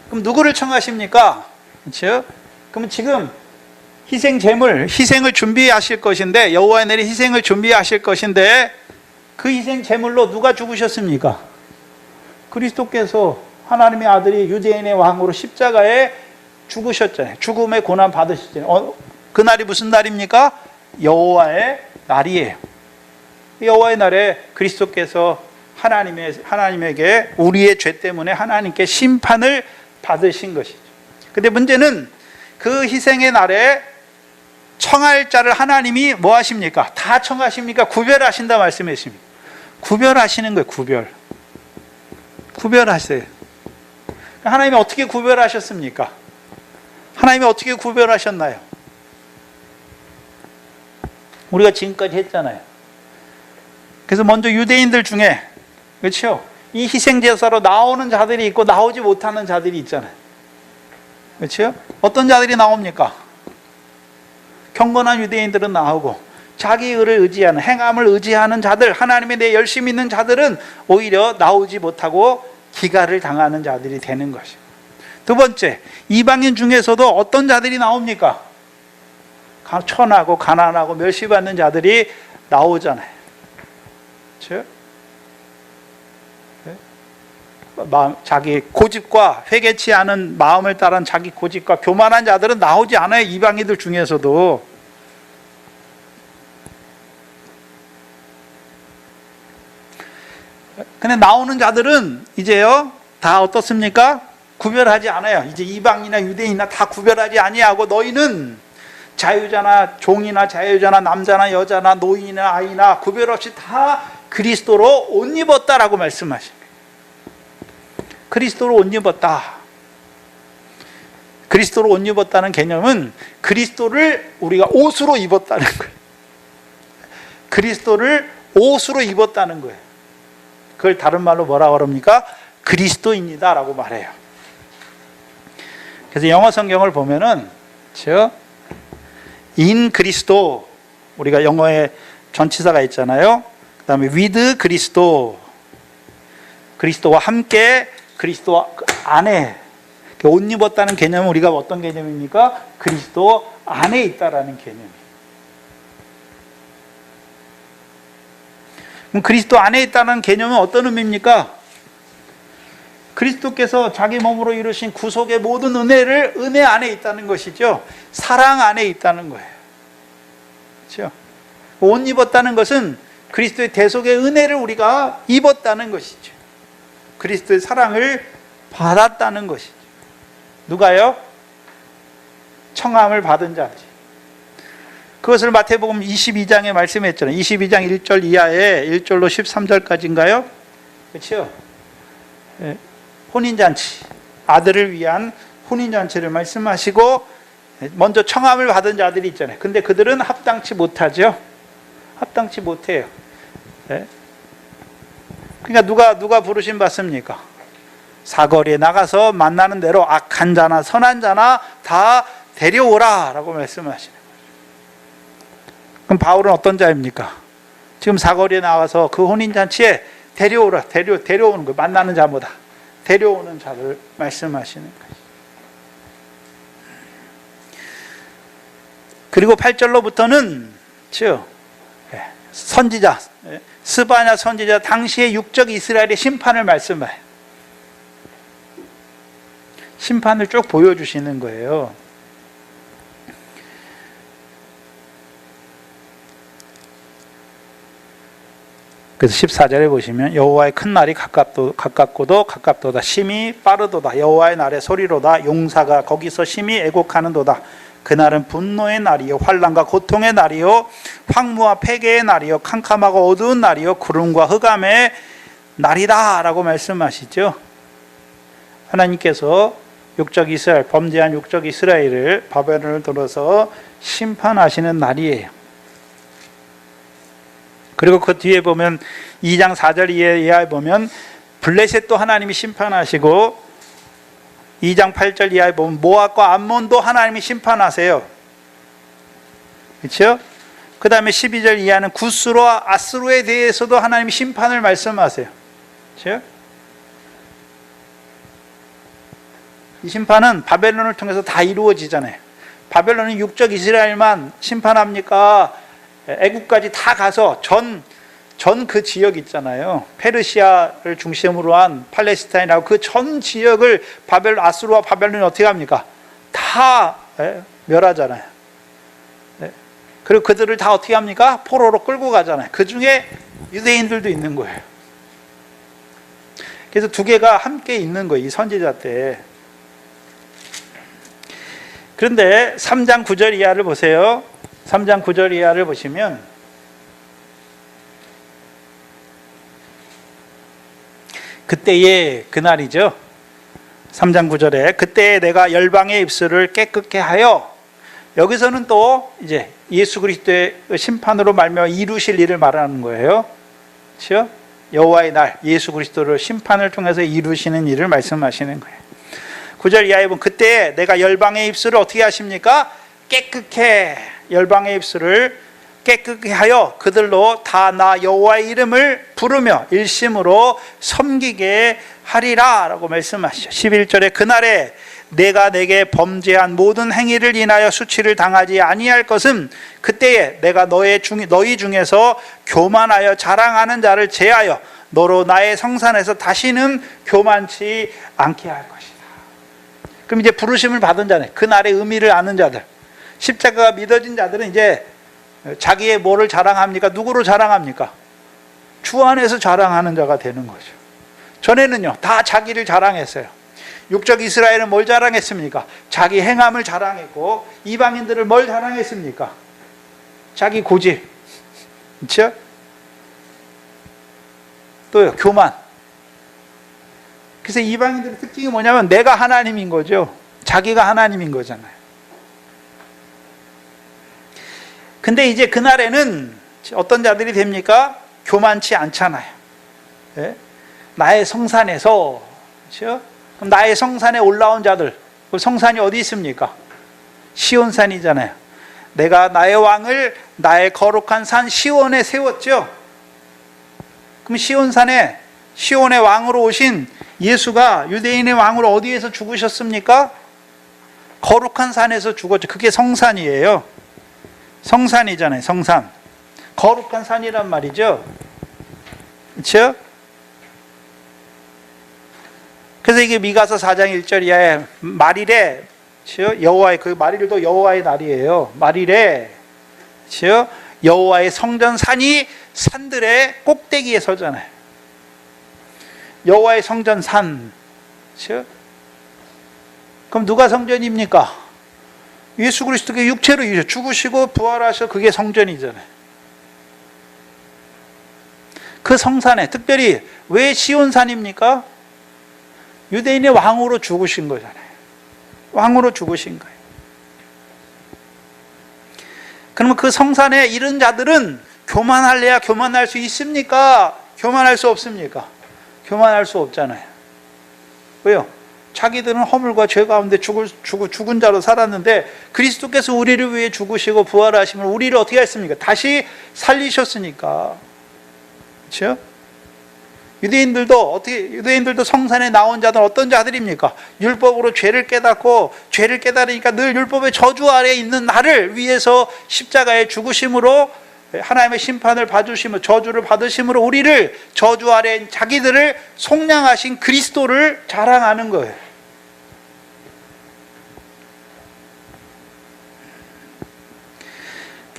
그럼 누구를 청하십니까? 그렇죠? 그럼 지금 희생 제물, 희생을 준비하실 것인데, 여호와의 날에 희생을 준비하실 것인데, 그 희생 제물로 누가 죽으셨습니까? 그리스도께서 하나님의 아들이 유대인의 왕으로 십자가에 죽으셨잖아요. 죽음의 고난 받으셨잖아요. 그날이 무슨 날입니까? 여호와의 날이에요. 여호와의 날에 그리스도께서 하나님에게 우리의 죄 때문에 하나님께 심판을 받으신 것이죠. 근데 문제는 그 희생의 날에 청할 자를 하나님이 뭐 하십니까? 다 청하십니까? 구별하신다 말씀하십니다. 구별하시는 거예요. 구별하세요. 하나님이 어떻게 구별하셨습니까? 하나님이 어떻게 구별하셨나요? 우리가 지금까지 했잖아요. 그래서 먼저 유대인들 중에, 그렇죠? 이 희생제사로 나오는 자들이 있고 나오지 못하는 자들이 있잖아요. 그렇죠? 어떤 자들이 나옵니까? 경건한 유대인들은 나오고, 자기 의를 의지하는, 행함을 의지하는 자들, 하나님에 대해 열심히 있는 자들은 오히려 나오지 못하고 기가를 당하는 자들이 되는 것이고, 두 번째, 이방인 중에서도 어떤 자들이 나옵니까? 천하고 가난하고 멸시받는 자들이 나오잖아요. 그렇죠? 자기 고집과 회개치 않은 마음을 따른 자기 고집과 교만한 자들은 나오지 않아요. 이방인들 중에서도. 근데 나오는 자들은 이제요 다 어떻습니까? 구별하지 않아요. 이제 이방이나 유대인이나 다 구별하지 아니하고, 너희는 자유자나 종이나 자유자나 남자나 여자나 노인이나 아이나 구별 없이 다 그리스도로 옷 입었다라고 말씀하십니다. 그리스도로 옷 입었다. 그리스도로 옷 입었다는 개념은 그리스도를 우리가 옷으로 입었다는 거예요. 그리스도를 옷으로 입었다는 거예요. 그걸 다른 말로 뭐라고 그럽니까? 그리스도입니다 라고 말해요. 그래서 영어 성경을 보면은 in 그리스도, 우리가 영어에 전치사가 있잖아요. 그 다음에 with 그리스도, 그리스도와 함께, 그리스도 안에, 옷 입었다는 개념은 우리가 어떤 개념입니까? 그리스도 안에 있다라는 개념이에요. 그럼 그리스도 안에 있다는 개념은 어떤 의미입니까? 그리스도께서 자기 몸으로 이루신 구속의 모든 은혜를 은혜 안에 있다는 것이죠. 사랑 안에 있다는 거예요. 그렇죠? 옷 입었다는 것은 그리스도의 대속의 은혜를 우리가 입었다는 것이죠. 그리스도의 사랑을 받았다는 것이죠. 누가요? 청함을 받은 자지. 그것을 마태복음 22장에 말씀했잖아요. 22장 1절 이하에 1절로 13절까지인가요? 그렇죠? 네. 혼인잔치, 아들을 위한 혼인잔치를 말씀하시고, 먼저 청함을 받은 자들이 있잖아요. 근데 그들은 합당치 못하죠. 합당치 못해요. 네. 그러니까 누가 부르심 받습니까? 사거리에 나가서 만나는 대로 악한 자나 선한 자나 다 데려오라 라고 말씀하시는 거예요. 그럼 바울은 어떤 자입니까? 지금 사거리에 나가서 그 혼인잔치에 데려오라, 데려오는 거예요. 만나는 자보다 데려오는 자를 말씀하시는 거예요. 그리고 8절로부터는 선지자, 스바냐 선지자 당시의 육적 이스라엘의 심판을 말씀해요. 심판을 쭉 보여주시는 거예요. 그래서 14절에 보시면 여호와의 큰 날이 가깝고도 심히 빠르도다. 여호와의 날의 소리로다. 용사가 거기서 심히 애곡하는도다. 그날은 분노의 날이요 환난과 고통의 날이요 황무와 폐괴의 날이요 캄캄하고 어두운 날이요 구름과 흑암의 날이다 라고 말씀하시죠. 하나님께서 육적 이스라엘, 범죄한 육적 이스라엘을 바벨론을 들어서 심판하시는 날이에요. 그리고 그 뒤에 보면 2장 4절 이하에 보면 블레셋도 하나님이 심판하시고, 2장 8절 이하에 보면 모압과 암몬도 하나님이 심판하세요. 그렇죠? 그 다음에 12절 이하는 구스로와 아스로에 대해서도 하나님이 심판을 말씀하세요. 그렇죠? 이 심판은 바벨론을 통해서 다 이루어지잖아요. 바벨론은 육적 이스라엘만 심판합니까? 애국까지 다 가서 전 그 지역 있잖아요. 페르시아를 중심으로 한 팔레스타인하고 그 전 지역을 아수르와 바벨론이 어떻게 합니까? 다 멸하잖아요. 그리고 그들을 다 어떻게 합니까? 포로로 끌고 가잖아요. 그 중에 유대인들도 있는 거예요. 그래서 두 개가 함께 있는 거예요. 이 선지자 때. 그런데 3장 9절 이하를 보세요. 3장 9절 이하를 보시면 그때의 그날이죠. 3장 9절에 그때에 내가 열방의 입술을 깨끗게 하여, 여기서는 또 이제 예수 그리스도의 심판으로 말미암아 이루실 일을 말하는 거예요. 그렇죠? 여호와의 날, 예수 그리스도를 심판을 통해서 이루시는 일을 말씀하시는 거예요. 9절 이하에 보면 그때 내가 열방의 입술을 어떻게 하십니까? 깨끗해. 열방의 입술을 깨끗게 하여 그들로 다 나 여호와의 이름을 부르며 일심으로 섬기게 하리라 라고 말씀하시죠. 11절에 그날에 내가 내게 범죄한 모든 행위를 인하여 수치를 당하지 아니할 것은 그때에 내가 너희 중에서 교만하여 자랑하는 자를 제하여 너로 나의 성산에서 다시는 교만치 않게 할 것이다. 그럼 이제 부르심을 받은 자는, 그날의 의미를 아는 자들, 십자가가 믿어진 자들은 이제 자기의 뭐를 자랑합니까? 누구로 자랑합니까? 주 안에서 자랑하는 자가 되는 거죠. 전에는요, 다 자기를 자랑했어요. 육적 이스라엘은 뭘 자랑했습니까? 자기 행함을 자랑했고, 이방인들을 뭘 자랑했습니까? 자기 고집. 그렇죠? 또요, 교만. 그래서 이방인들의 특징이 뭐냐면 내가 하나님인 거죠. 자기가 하나님인 거잖아요. 근데 이제 그날에는 어떤 자들이 됩니까? 교만치 않잖아요. 네? 나의 성산에서, 그렇죠? 그럼 나의 성산에 올라온 자들, 그 성산이 어디 있습니까? 시온산이잖아요. 내가 나의 왕을 나의 거룩한 산 시온에 세웠죠. 그럼 시온산에, 시온의 왕으로 오신 예수가 유대인의 왕으로 어디에서 죽으셨습니까? 거룩한 산에서 죽었죠. 그게 성산이에요. 성산이잖아요. 성산. 거룩한 산이란 말이죠. 그렇죠? 그래서 이게 미가서 4장 1절 이하에 말일에, 여호와의, 그 말일도 여호와의 날이에요. 말일에, 여호와의 성전 산이 산들의 꼭대기에 서잖아요. 여호와의 성전 산. 그럼 누가 성전입니까? 예수 그리스도가 육체로 죽으시고 부활하셔, 그게 성전이잖아요. 그 성산에 특별히 왜 시온산입니까? 유대인의 왕으로 죽으신 거잖아요. 왕으로 죽으신 거예요. 그러면 그 성산에 이른 자들은 교만할래야 교만할 수 있습니까? 교만할 수 없습니까? 교만할 수 없잖아요. 왜요? 자기들은 허물과 죄 가운데 죽은 자로 살았는데 그리스도께서 우리를 위해 죽으시고 부활하시면 우리를 어떻게 했습니까? 다시 살리셨으니까. 그렇죠? 유대인들도 성산에 나온 자들은 어떤 자들입니까? 율법으로 죄를 깨닫고, 죄를 깨달으니까 늘 율법의 저주 아래에 있는 나를 위해서 십자가에 죽으심으로 하나님의 심판을 받으심으로, 저주를 받으심으로 우리를, 저주 아래인 자기들을 속량하신 그리스도를 자랑하는 거예요.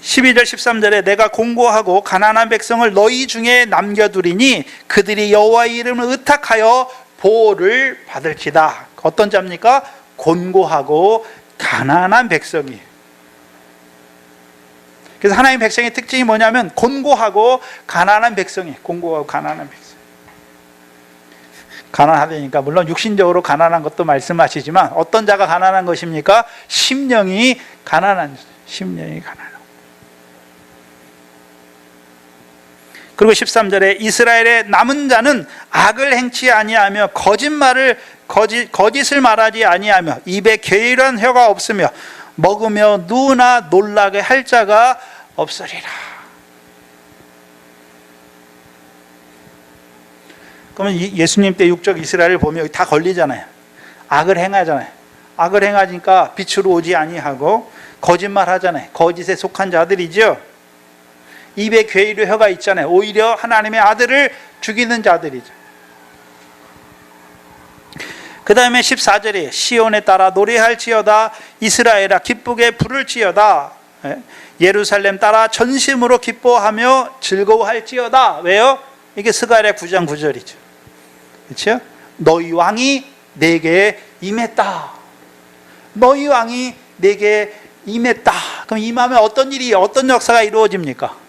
(12절) 13절에 내가 공고하고 가난한 백성을 너희 중에 남겨두리니 그들이 여호와의 이름을 의탁하여 보호를 받을지다. 어떤 자입니까? 곤고하고 가난한 백성이. 그래서 하나님의 백성의 특징이 뭐냐면 곤고하고 가난한 백성이. 곤고하고 가난한 백성. 가난하다니까 물론 육신적으로 가난한 것도 말씀하시지만 어떤 자가 가난한 것입니까? 심령이 가난한, 심령이 가난한. 그리고 13절에 이스라엘의 남은 자는 악을 행치 아니하며 거짓을 말하지 아니하며 입에 괴이한 혀가 없으며 먹으며 누우나 놀라게 할 자가 없으리라. 그러면 예수님 때 육적 이스라엘을 보면 여기 다 걸리잖아요. 악을 행하잖아요. 악을 행하니까 빛으로 오지 아니하고 거짓말 하잖아요. 거짓에 속한 자들이죠. 입에 괴이로 혀가 있잖아요. 오히려 하나님의 아들을 죽이는 자들이죠. 그 다음에 14절에 시온에 따라 노래할지어다 이스라엘아 기쁘게 부를지어다 예루살렘 따라 전심으로 기뻐하며 즐거워할지어다. 왜요? 이게 스가랴 9장 9절이죠. 그렇죠? 너희 왕이 내게 임했다. 너희 왕이 내게 임했다. 그럼 임하면 어떤 일이, 어떤 역사가 이루어집니까?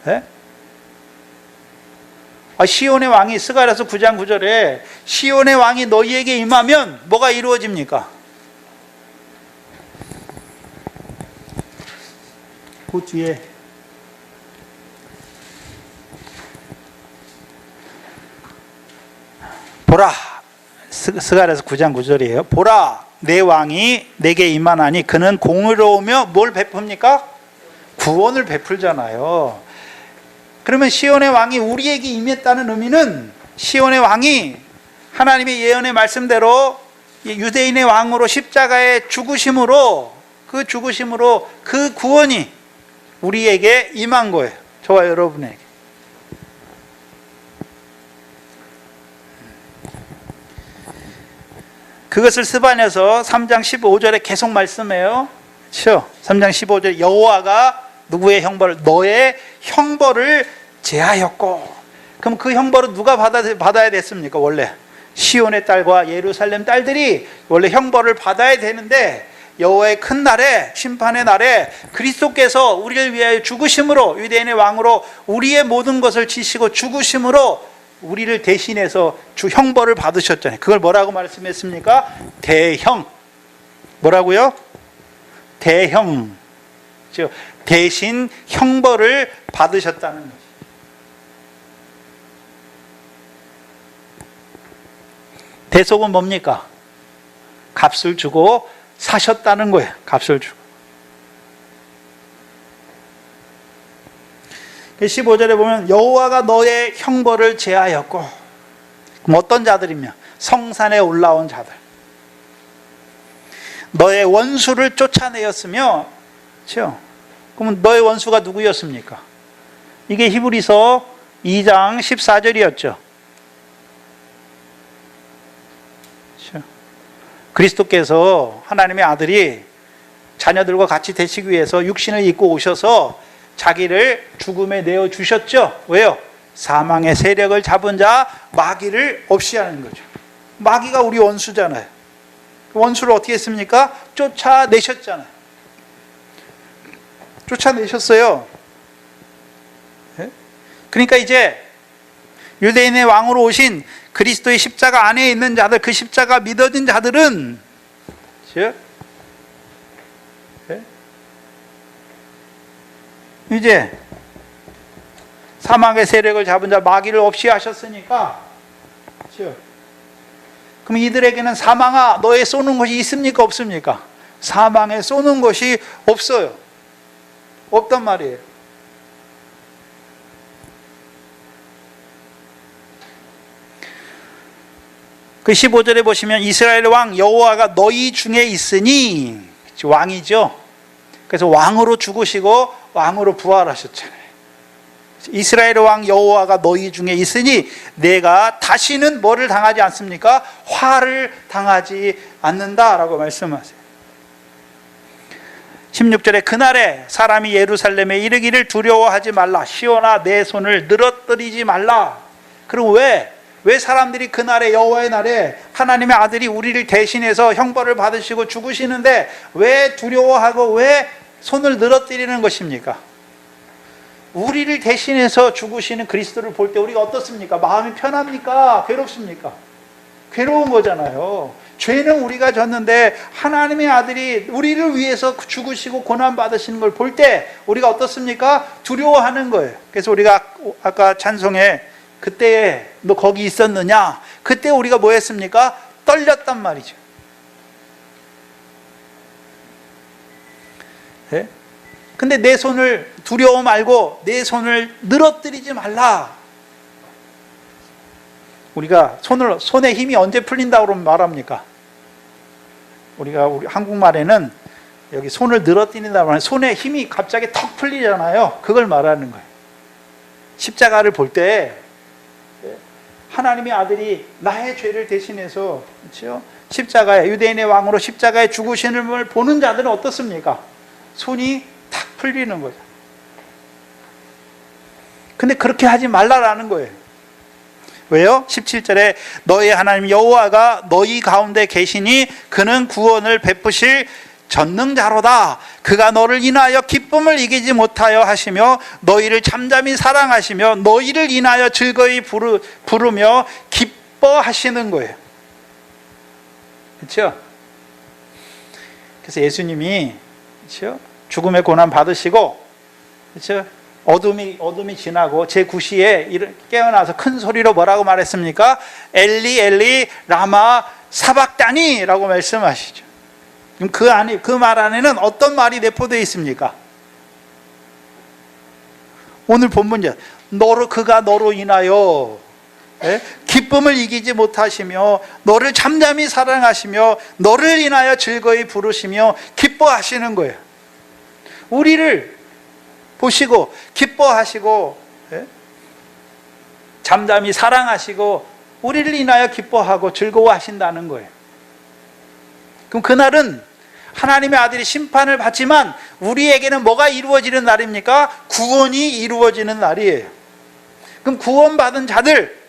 네? 시온의 왕이, 스가랴서 9장 9절에 시온의 왕이 너희에게 임하면 뭐가 이루어집니까? 그 뒤에 보라, 스가랴서 9장 9절이에요. 보라, 내 왕이 내게 임하나니 그는 공의로우며 뭘 베풉니까? 구원을 베풀잖아요. 그러면 시온의 왕이 우리에게 임했다는 의미는 시온의 왕이 하나님의 예언의 말씀대로 유대인의 왕으로 십자가에 죽으심으로 그 구원이 우리에게 임한 거예요. 저와 여러분에게. 그것을 스바냐서 3장 15절에 계속 말씀해요. 그렇죠? 3장 15절에 여호와가 누구의 형벌을? 너의 형벌을 제하였고. 그럼 그 형벌은 누가 받아야 됐습니까? 원래 시온의 딸과 예루살렘 딸들이 원래 형벌을 받아야 되는데, 여호와의 큰 날에, 심판의 날에 그리스도께서 우리를 위하여 죽으심으로, 유대인의 왕으로 우리의 모든 것을 지시고 죽으심으로 우리를 대신해서 형벌을 받으셨잖아요. 그걸 뭐라고 말씀했습니까? 대형. 뭐라고요? 대형. 즉 대신 형벌을 받으셨다는 거죠. 대속은 뭡니까? 값을 주고 사셨다는 거예요. 값을 주고. 15절에 보면 여호와가 너의 형벌을 제하였고. 그럼 어떤 자들이며? 성산에 올라온 자들. 너의 원수를 쫓아내었으며, 그렇죠? 그러면 너의 원수가 누구였습니까? 이게 히브리서 2장 14절이었죠. 그렇죠? 그리스도께서, 하나님의 아들이 자녀들과 같이 되시기 위해서 육신을 입고 오셔서 자기를 죽음에 내어주셨죠. 왜요? 사망의 세력을 잡은 자 마귀를 없이 하는 거죠. 마귀가 우리 원수잖아요. 원수를 어떻게 했습니까? 쫓아내셨잖아요. 쫓아내셨어요. 그러니까 이제 유대인의 왕으로 오신 그리스도의 십자가 안에 있는 자들, 그 십자가 믿어진 자들은 이제 사망의 세력을 잡은 자 마귀를 없이 하셨으니까, 그럼 이들에게는 사망아 너의 쏘는 것이 있습니까? 없습니까? 사망에 쏘는 것이 없어요. 없단 말이에요. 그 15절에 보시면 이스라엘 왕 여호와가 너희 중에 있으니, 왕이죠. 그래서 왕으로 죽으시고 왕으로 부활하셨잖아요. 이스라엘 왕 여호와가 너희 중에 있으니 내가 다시는 뭐를 당하지 않습니까? 화를 당하지 않는다라고 말씀하세요. 16절에 그날에 사람이 예루살렘에 이르기를 두려워하지 말라. 시온아 내 손을 늘어뜨리지 말라. 그럼 왜 사람들이 그날에, 여호와의 날에 하나님의 아들이 우리를 대신해서 형벌을 받으시고 죽으시는데 왜 두려워하고 왜 손을 늘어뜨리는 것입니까? 우리를 대신해서 죽으시는 그리스도를 볼 때 우리가 어떻습니까? 마음이 편합니까? 괴롭습니까? 괴로운 거잖아요. 죄는 우리가 졌는데 하나님의 아들이 우리를 위해서 죽으시고 고난받으시는 걸 볼 때 우리가 어떻습니까? 두려워하는 거예요. 그래서 우리가 아까 찬송에 그때 너 거기 있었느냐? 그때 우리가 뭐 했습니까? 떨렸단 말이죠. 네? 근데 내 손을 두려워 말고 내 손을 늘어뜨리지 말라. 우리가 손에 힘이 언제 풀린다고 그러면 말합니까? 우리 한국말에는 여기 손을 늘어뜨린다고 하면 손에 힘이 갑자기 턱 풀리잖아요. 그걸 말하는 거예요. 십자가를 볼 때 하나님의 아들이 나의 죄를 대신해서, 그렇죠? 십자가에, 유대인의 왕으로 십자가에 죽으시는 걸 보는 자들은 어떻습니까? 손이 탁 풀리는 거죠. 근데 그렇게 하지 말라라는 거예요. 왜요? 17절에 너희 하나님 여호와가 너희 가운데 계시니 그는 구원을 베푸실 전능자로다. 그가 너를 인하여 기쁨을 이기지 못하여 하시며 너희를 잠잠히 사랑하시며 너희를 인하여 즐거이 부르며 기뻐하시는 거예요. 그렇죠? 그래서 예수님이, 그렇죠? 죽음의 고난 받으시고, 그렇죠? 어둠이 지나고 제9시에 깨어나서 큰 소리로 뭐라고 말했습니까? 엘리 엘리 라마 사박다니 라고 말씀하시죠. 그럼 그 말 안에는 어떤 말이 내포되어 있습니까? 오늘 본문이야. 그가 너로 인하여 기쁨을 이기지 못하시며 너를 잠잠히 사랑하시며 너를 인하여 즐거이 부르시며 기뻐하시는 거예요. 우리를 보시고 기뻐하시고 잠잠히 사랑하시고 우리를 인하여 기뻐하고 즐거워하신다는 거예요. 그럼 그날은 하나님의 아들이 심판을 받지만 우리에게는 뭐가 이루어지는 날입니까? 구원이 이루어지는 날이에요. 그럼 구원받은 자들,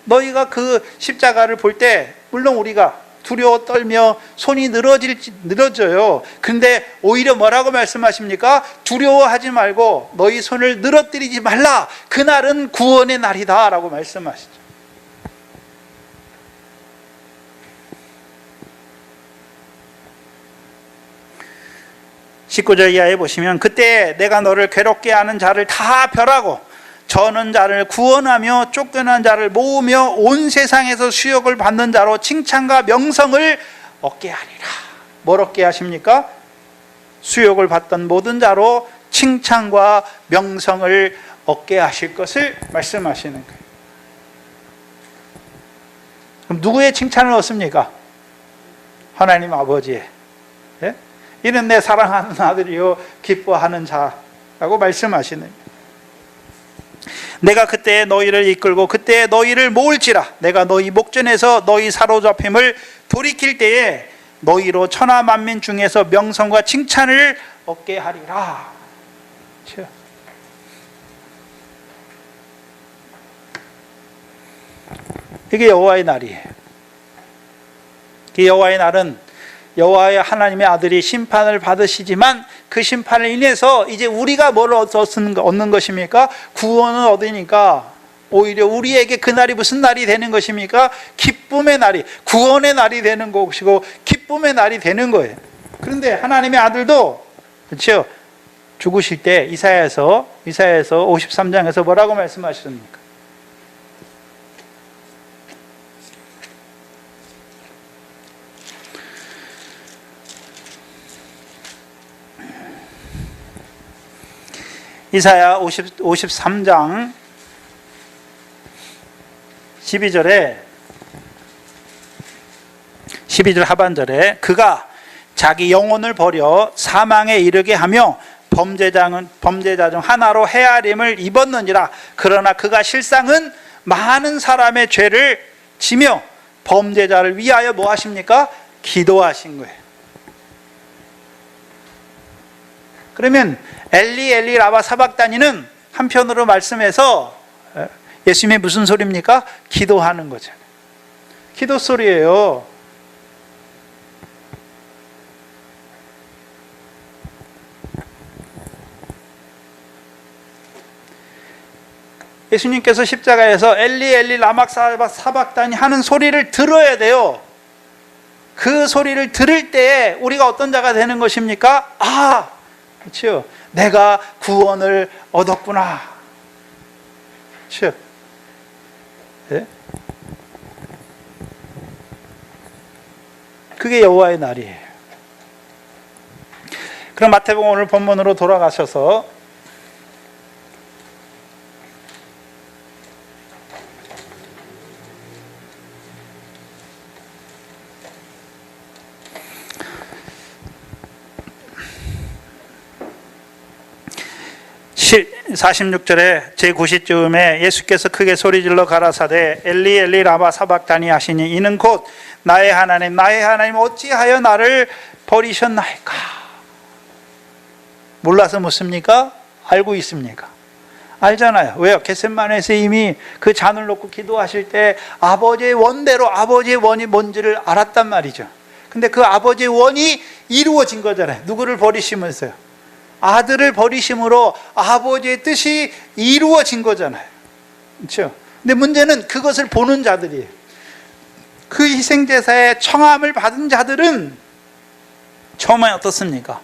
너희가 그 십자가를 볼 때 물론 우리가 두려워 떨며 손이 늘어져요. 근데 오히려 뭐라고 말씀하십니까? 두려워하지 말고 너희 손을 늘어뜨리지 말라. 그날은 구원의 날이다 라고 말씀하시죠. (19절) 이하에 보시면 그때 내가 너를 괴롭게 하는 자를 다 멸하고 저는 자를 구원하며 쫓겨난 자를 모으며 온 세상에서 수욕을 받는 자로 칭찬과 명성을 얻게 하리라. 뭘 얻게 하십니까? 수욕을 받던 모든 자로 칭찬과 명성을 얻게 하실 것을 말씀하시는 거예요. 그럼 누구의 칭찬을 얻습니까? 하나님 아버지의. 예? 이는 내 사랑하는 아들이요 기뻐하는 자라고 말씀하시는 거예요. 내가 그때 너희를 이끌고 그때 너희를 모을지라. 내가 너희 목전에서 너희 사로잡힘을 돌이킬 때에 너희로 천하 만민 중에서 명성과 칭찬을 얻게 하리라. 그렇죠? 이게 여호와의 날이에요. 그 여호와의 날은 여호와의 하나님의 아들이 심판을 받으시지만 그 심판을 인해서 이제 우리가 뭘 얻는 것입니까? 구원을 얻으니까 오히려 우리에게 그날이 무슨 날이 되는 것입니까? 기쁨의 날이, 구원의 날이 되는 것이고 기쁨의 날이 되는 거예요. 그런데 하나님의 아들도 그렇죠? 죽으실 때 이사야서 53장에서 뭐라고 말씀하셨습니까? 이사야 53장 12절 하반절에 그가 자기 영혼을 버려 사망에 이르게 하며 범죄자 중 하나로 헤아림을 입었느니라. 그러나 그가 실상은 많은 사람의 죄를 지며 범죄자를 위하여 뭐 하십니까? 기도하신 거예요. 그러면 엘리 엘리 라마 사박다니는 한편으로 말씀해서 예수님의 무슨 소리입니까? 기도하는 거죠. 기도 소리예요. 예수님께서 십자가에서 엘리 엘리 라마 사박다니 하는 소리를 들어야 돼요. 그 소리를 들을 때에 우리가 어떤 자가 되는 것입니까? 아, 그렇죠. 내가 구원을 얻었구나. 그렇죠. 네? 그게 여호와의 날이에요. 그럼 마태복음 오늘 본문으로 돌아가셔서 (46절에) 제9시쯤에 예수께서 크게 소리질러 가라사대 엘리 엘리 라마 사박다니 하시니 이는 곧 나의 하나님 어찌하여 나를 버리셨나이까. 몰라서 묻습니까? 알고 있습니까? 알잖아요. 왜요? 겟세마네에서 이미 그 잔을 놓고 기도하실 때 아버지의 원대로 아버지의 원이 뭔지를 알았단 말이죠. 근데 그 아버지의 원이 이루어진 거잖아요. 누구를 버리시면서요? 아들을 버리심으로 아버지의 뜻이 이루어진 거잖아요. 그렇죠? 근데 문제는 그것을 보는 자들이에요. 그 희생제사의 청함을 받은 자들은 처음에 어떻습니까?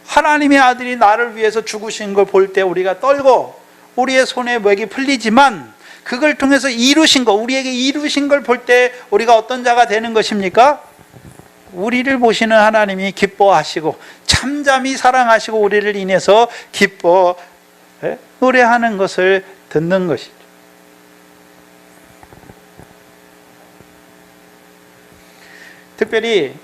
하나님의 아들이 나를 위해서 죽으신 걸 볼 때 우리가 떨고 우리의 손에 맥이 풀리지만 그걸 통해서 이루신 거, 우리에게 이루신 걸 볼 때 우리가 어떤 자가 되는 것입니까? 우리를 보시는 하나님이 기뻐하시고 참잠이 사랑하시고 우리를 인해서 기뻐 노래하는 것을 듣는 것이죠. 특별히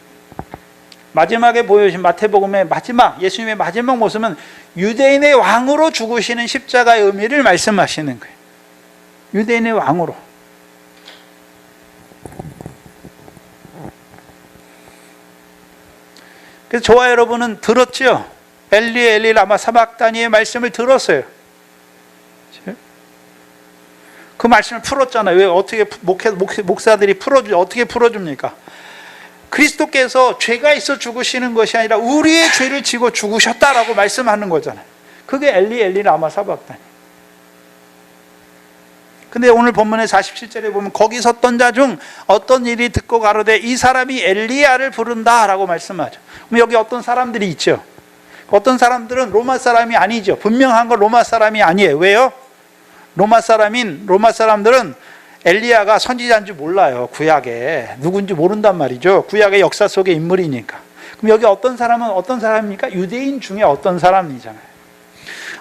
마지막에 보여주신 마태복음의 마지막, 예수님의 마지막 모습은 유대인의 왕으로 죽으시는 십자가의 의미를 말씀하시는 거예요. 유대인의 왕으로. 그래서 저와 여러분은 들었죠? 엘리 엘리 라마 사박다니의 말씀을 들었어요. 그 말씀을 풀었잖아요. 왜 어떻게 목사들이 어떻게 풀어줍니까? 그리스도께서 죄가 있어 죽으시는 것이 아니라 우리의 죄를 지고 죽으셨다라고 말씀하는 거잖아요. 그게 엘리 엘리 라마 사박다니. 근데 오늘 본문의 47절에 보면 거기 섰던 자 중 어떤 일이 듣고 가로되 이 사람이 엘리야를 부른다라고 말씀하죠. 그럼 여기 어떤 사람들이 있죠. 어떤 사람들은 로마 사람이 아니죠. 분명한 건 로마 사람이 아니에요. 왜요? 로마 사람들은 엘리야가 선지자인 줄 몰라요. 구약에 누군지 모른단 말이죠. 구약의 역사 속의 인물이니까. 그럼 여기 어떤 사람은 어떤 사람입니까? 유대인 중에 어떤 사람이잖아요.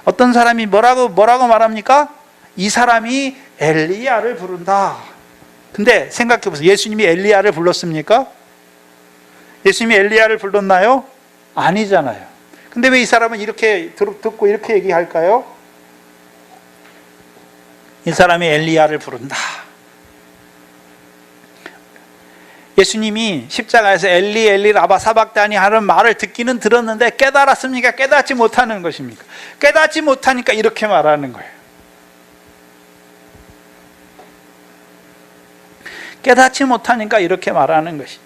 어떤 사람이 뭐라고 말합니까? 이 사람이 엘리야를 부른다. 근데 생각해 보세요. 예수님이 엘리야를 불렀습니까? 예수님이 엘리야를 불렀나요? 아니잖아요. 근데 왜 이 사람은 이렇게 듣고 이렇게 얘기할까요? 이 사람이 엘리야를 부른다. 예수님이 십자가에서 엘리 엘리 라바 사박다니 하는 말을 듣기는 들었는데 깨달았습니까? 깨닫지 못하는 것입니까? 깨닫지 못하니까 이렇게 말하는 거예요. 깨닫지 못하니까 이렇게 말하는 것이죠.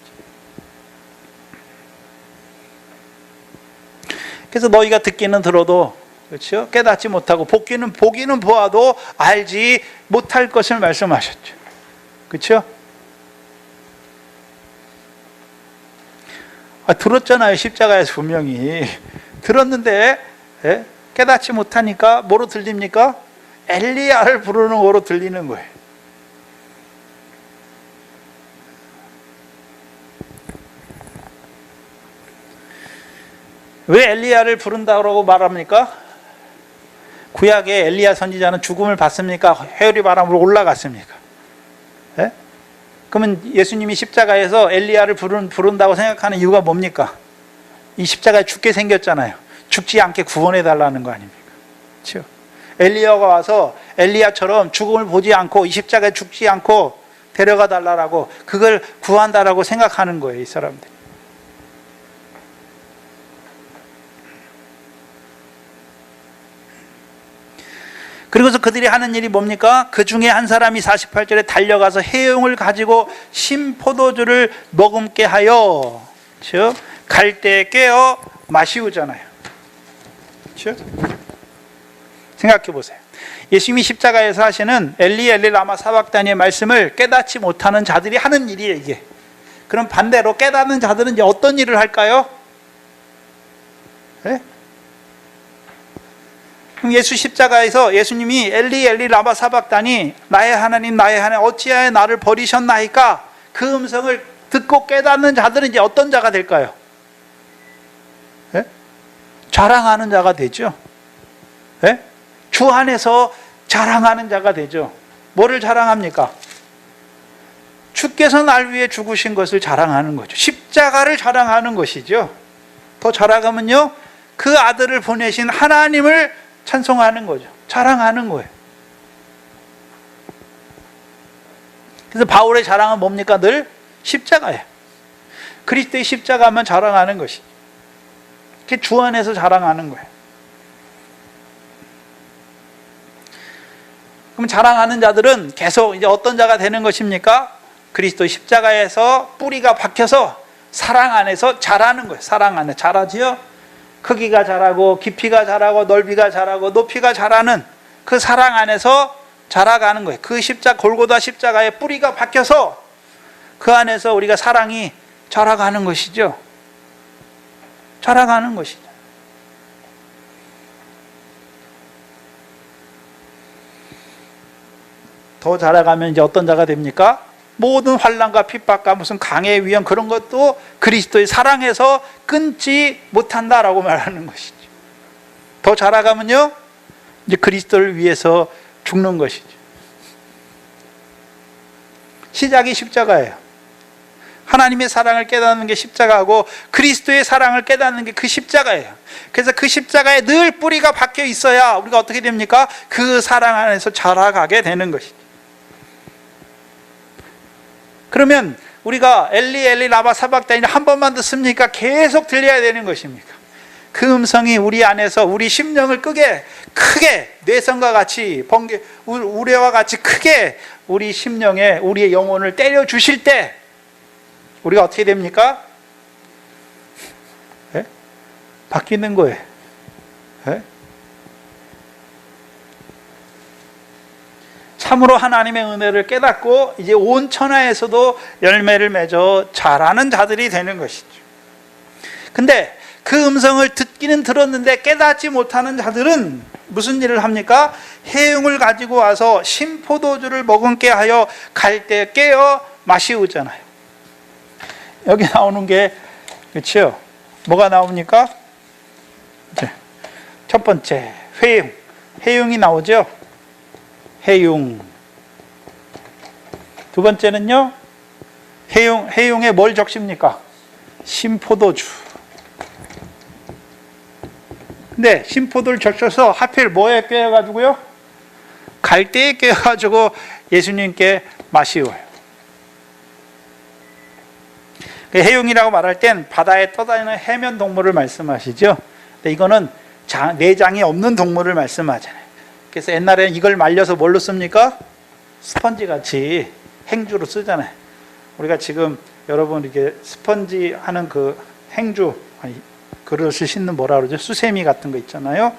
그래서 너희가 듣기는 들어도 그렇죠? 깨닫지 못하고 보기는 보아도 알지 못할 것을 말씀하셨죠. 그렇죠? 들었잖아요. 십자가에서 분명히 들었는데 깨닫지 못하니까 뭐로 들립니까? 엘리야를 부르는 거로 들리는 거예요. 왜 엘리야를 부른다고 말합니까? 구약의 엘리야 선지자는 죽음을 받습니까? 회오리 바람으로 올라갔습니까? 예? 그러면 예수님이 십자가에서 엘리야를 부른다고 생각하는 이유가 뭡니까? 이 십자가에 죽게 생겼잖아요. 죽지 않게 구원해 달라는 거 아닙니까? 그렇죠? 엘리야가 와서 엘리야처럼 죽음을 보지 않고 이 십자가에 죽지 않고 데려가 달라고 그걸 구한다라고 생각하는 거예요, 이 사람들이. 그리고서 그들이 하는 일이 뭡니까? 그 중에 한 사람이 48절에 달려가서 해용을 가지고 신포도주를 머금게 하여, 즉 갈대에 깨어 마시우잖아요. 그렇죠? 생각해 보세요. 예수님이 십자가에서 하시는 엘리 엘리 라마 사박다니의 말씀을 깨닫지 못하는 자들이 하는 일이에요, 이게. 그럼 반대로 깨닫는 자들은 이제 어떤 일을 할까요? 네? 그럼 예수 십자가에서 예수님이 엘리 엘리 라마 사박다니 나의 하나님 어찌하여 나를 버리셨나이까? 그 음성을 듣고 깨닫는 자들은 이제 어떤 자가 될까요? 네? 자랑하는 자가 되죠. 네? 주 안에서 자랑하는 자가 되죠. 뭐를 자랑합니까? 주께서 날 위해 죽으신 것을 자랑하는 거죠. 십자가를 자랑하는 것이죠. 더 자랑하면요, 그 아들을 보내신 하나님을 찬송하는 거죠. 자랑하는 거예요. 그래서 바울의 자랑은 뭡니까? 늘 십자가예요. 그리스도의 십자가만 자랑하는 것이. 그게 주 안에서 자랑하는 거예요. 그럼 자랑하는 자들은 계속 이제 어떤 자가 되는 것입니까? 그리스도 십자가에서 뿌리가 박혀서 사랑 안에서 자라는 거예요. 사랑 안에 자라지요. 크기가 자라고 깊이가 자라고 넓이가 자라고 높이가 자라는 그 사랑 안에서 자라가는 거예요. 그 골고다 십자가에 뿌리가 박혀서 그 안에서 우리가 사랑이 자라가는 것이죠. 자라가는 것이죠. 더 자라가면 이제 어떤 자가 됩니까? 모든 환난과 핍박과 무슨 강의 위험 그런 것도 그리스도의 사랑에서 끊지 못한다라고 말하는 것이죠. 더 자라가면요, 이제 그리스도를 위해서 죽는 것이죠. 시작이 십자가예요. 하나님의 사랑을 깨닫는 게 십자가고 그리스도의 사랑을 깨닫는 게 그 십자가예요. 그래서 그 십자가에 늘 뿌리가 박혀 있어야 우리가 어떻게 됩니까? 그 사랑 안에서 자라가게 되는 것이죠. 그러면 우리가 엘리 엘리 라마 사박다니 한 번만 듣습니까? 계속 들려야 되는 것입니까? 그 음성이 우리 안에서 우리 심령을 크게 뇌성과 같이 번개 우레와 같이 크게 우리 심령에 우리의 영혼을 때려 주실 때 우리가 어떻게 됩니까? 네? 바뀌는 거예요. 네? 참으로 하나님의 은혜를 깨닫고 이제 온 천하에서도 열매를 맺어 자라는 자들이 되는 것이죠. 근데 그 음성을 듣기는 들었는데 깨닫지 못하는 자들은 무슨 일을 합니까? 해흉을 가지고 와서 신포도주를 머금게 하여 갈 때 깨어 마시우잖아요. 여기 나오는 게 그렇죠? 뭐가 나옵니까? 첫 번째 회흉, 해흉이 나오죠. 해흉. 두 번째는요, 해흉에 뭘 적십니까? 신포도주. 근데 신포도를 적셔서 하필 뭐에 꿰어가지고요? 갈대에 꿰어가지고 예수님께 마시워요. 해흉이라고 말할 땐 바다에 떠다니는 해면 동물을 말씀하시죠. 근데 이거는 내장이 없는 동물을 말씀하잖아요. 그래서 옛날에는 이걸 말려서 뭘로 씁니까? 스펀지 같이 행주로 쓰잖아요. 우리가 지금 여러분 이렇게 스펀지 하는 그 행주, 그릇을 씻는 뭐라 그러죠? 수세미 같은 거 있잖아요.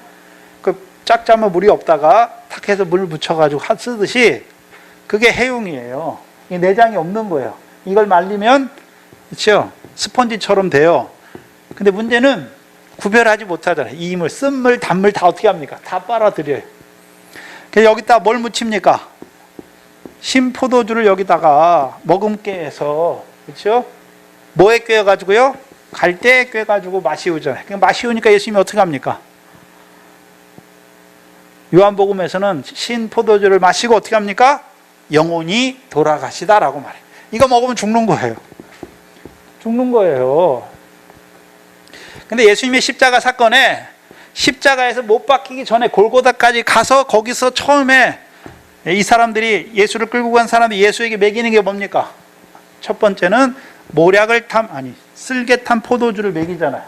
그 짝 짜면 물이 없다가 탁 해서 물 묻혀가지고 쓰듯이 그게 해흉이에요. 이게 내장이 없는 거예요. 이걸 말리면 그렇죠? 스펀지처럼 돼요. 근데 문제는 구별하지 못하잖아요. 이물, 쓴물, 단물 다 어떻게 합니까? 다 빨아들여요. 그래서 여기다 뭘 묻힙니까? 신포도주를 여기다가 머금게 해서 그렇죠? 뭐에 꿰어가지고요? 갈대에 꿰가지고 마시우잖아요. 마시우니까 예수님이 어떻게 합니까? 요한복음에서는 신포도주를 마시고 어떻게 합니까? 영혼이 돌아가시다라고 말해요. 이거 먹으면 죽는 거예요. 죽는 거예요. 근데 예수님의 십자가 사건에 십자가에서 못 박히기 전에 골고다까지 가서 거기서 처음에 이 사람들이 예수를 끌고 간 사람이 예수에게 먹이는 게 뭡니까? 첫 번째는 쓸개 탄 포도주를 먹이잖아요.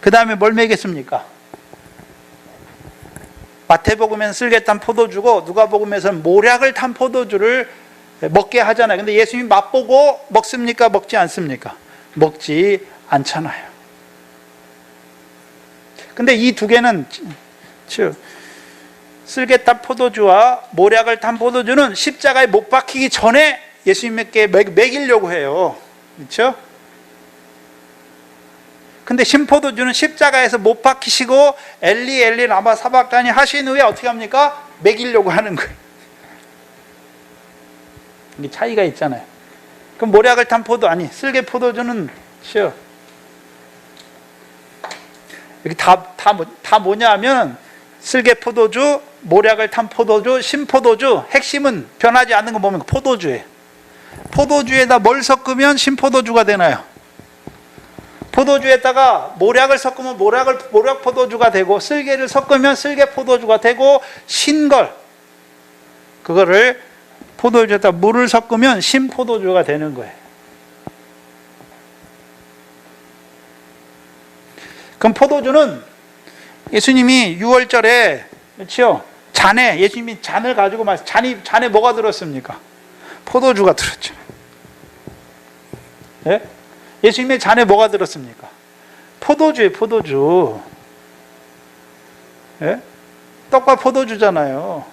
그 다음에 뭘 먹였습니까? 마태복음에는 쓸개 탄 포도주고 누가복음에서는 모략을 탄 포도주를 먹게 하잖아요. 근데 예수님이 맛보고 먹습니까? 먹지 않습니까? 먹지 않잖아요. 근데 이 두 개는 쓸개 탄 포도주와 모략을 탄 포도주는 십자가에 못 박히기 전에 예수님께 먹이려고 해요. 그렇죠? 근데 신포도주는 십자가에서 못 박히시고 엘리 엘리 라마 사박다니 하신 후에 어떻게 합니까? 먹이려고 하는 거예요. 이게 차이가 있잖아요. 그럼 모략을 탄 쓸개 포도주는 여기 다 뭐냐 하면 쓸개 포도주, 모략을 탄 포도주, 신포도주, 핵심은 변하지 않는 거 보면 포도주예요. 포도주에다 뭘 섞으면 신포도주가 되나요? 포도주에다가 모략을 섞으면 모략 포도주가 되고, 쓸개를 섞으면 쓸개 포도주가 되고, 신걸 그거를 포도주에다 물을 섞으면 신포도주가 되는 거예요. 그럼 포도주는 예수님이 6월절에 그렇죠? 예수님이 잔을 가지고 잔에 뭐가 들었습니까? 포도주가 들었죠. 예? 예수님의 잔에 뭐가 들었습니까? 포도주예요, 포도주. 예? 떡과 포도주잖아요.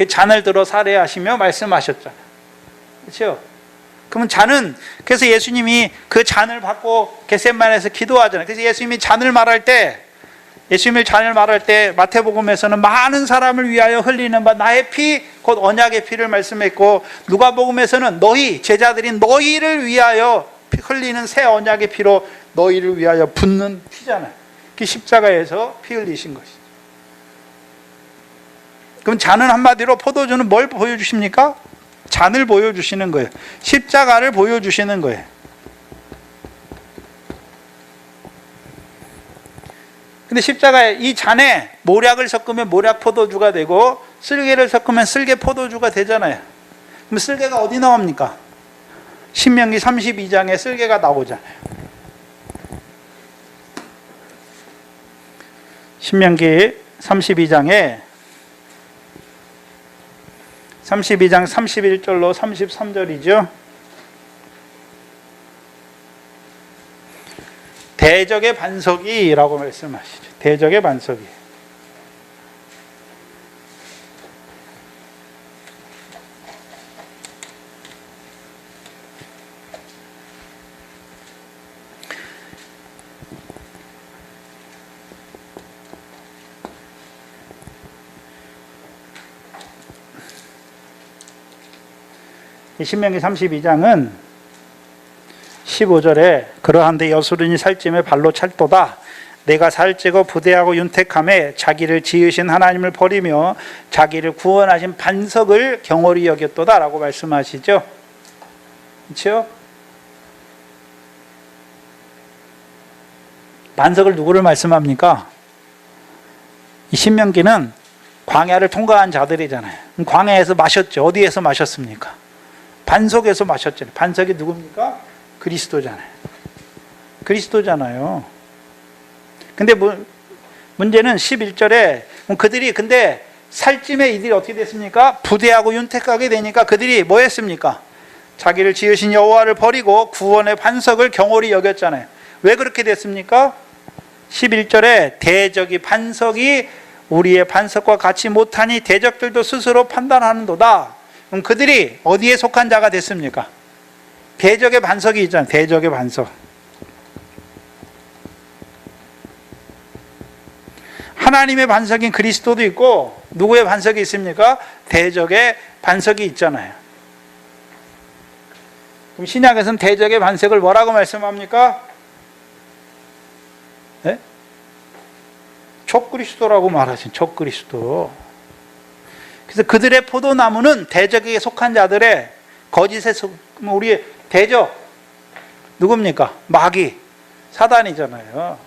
잔을 들어 살해하시며 말씀하셨잖아요. 그렇죠? 그러면 그래서 예수님이 그 잔을 받고 겟세마네에서 기도하잖아요. 그래서 예수님이 잔을 말할 때 마태복음에서는 많은 사람을 위하여 흘리는 바 나의 피 언약의 피를 말씀했고, 누가복음에서는 너희 제자들인 너희를 위하여 흘리는 새 언약의 피로 너희를 위하여 붓는 피잖아요. 그 십자가에서 피 흘리신 것이죠. 그럼 잔은 한마디로, 포도주는 뭘 보여주십니까? 잔을 보여주시는 거예요. 십자가를 보여주시는 거예요. 근데 십자가에 이 잔에 모략을 섞으면 모략 포도주가 되고 쓸개를 섞으면 쓸개 포도주가 되잖아요. 그럼 쓸개가 어디 나옵니까? 신명기 32장에 쓸개가 나오잖아요. 신명기 32장에 32장 31절로 33절이죠. 대적의 반석이라고 말씀하시죠. 대적의 반석이. 신명기 32장은 15절에 그러한데 여수른이 살찜에 발로 찰도다. 내가 살찌고 부대하고 윤택함에 자기를 지으신 하나님을 버리며 자기를 구원하신 반석을 경홀히 여겼도다 라고 말씀하시죠. 그렇죠? 반석을 누구를 말씀합니까? 이 신명기는 광야를 통과한 자들이잖아요. 광야에서 마셨죠. 어디에서 마셨습니까? 반석에서 마셨잖아요. 반석이 누굽니까? 그리스도잖아요. 그리스도잖아요. 근데 문제는 11절에 그들이 근데 살찜에 이들이 어떻게 됐습니까? 부대하고 윤택하게 되니까 그들이 뭐 했습니까? 자기를 지으신 여호와를 버리고 구원의 반석을 경홀히 여겼잖아요. 왜 그렇게 됐습니까? 11절에 대적이 반석이 우리의 반석과 같이 못하니 대적들도 스스로 판단하는도다. 그럼 그들이 어디에 속한 자가 됐습니까? 대적의 반석이 있잖아요. 대적의 반석. 하나님의 반석인 그리스도도 있고 누구의 반석이 있습니까? 대적의 반석이 있잖아요. 그럼 신약에서는 대적의 반석을 뭐라고 말씀합니까? 네? 적그리스도라고 말하신 적그리스도. 그래서 그들의 포도나무는 대적에게 속한 자들의 거짓에 우리 대적 누굽니까? 마귀 사단이잖아요.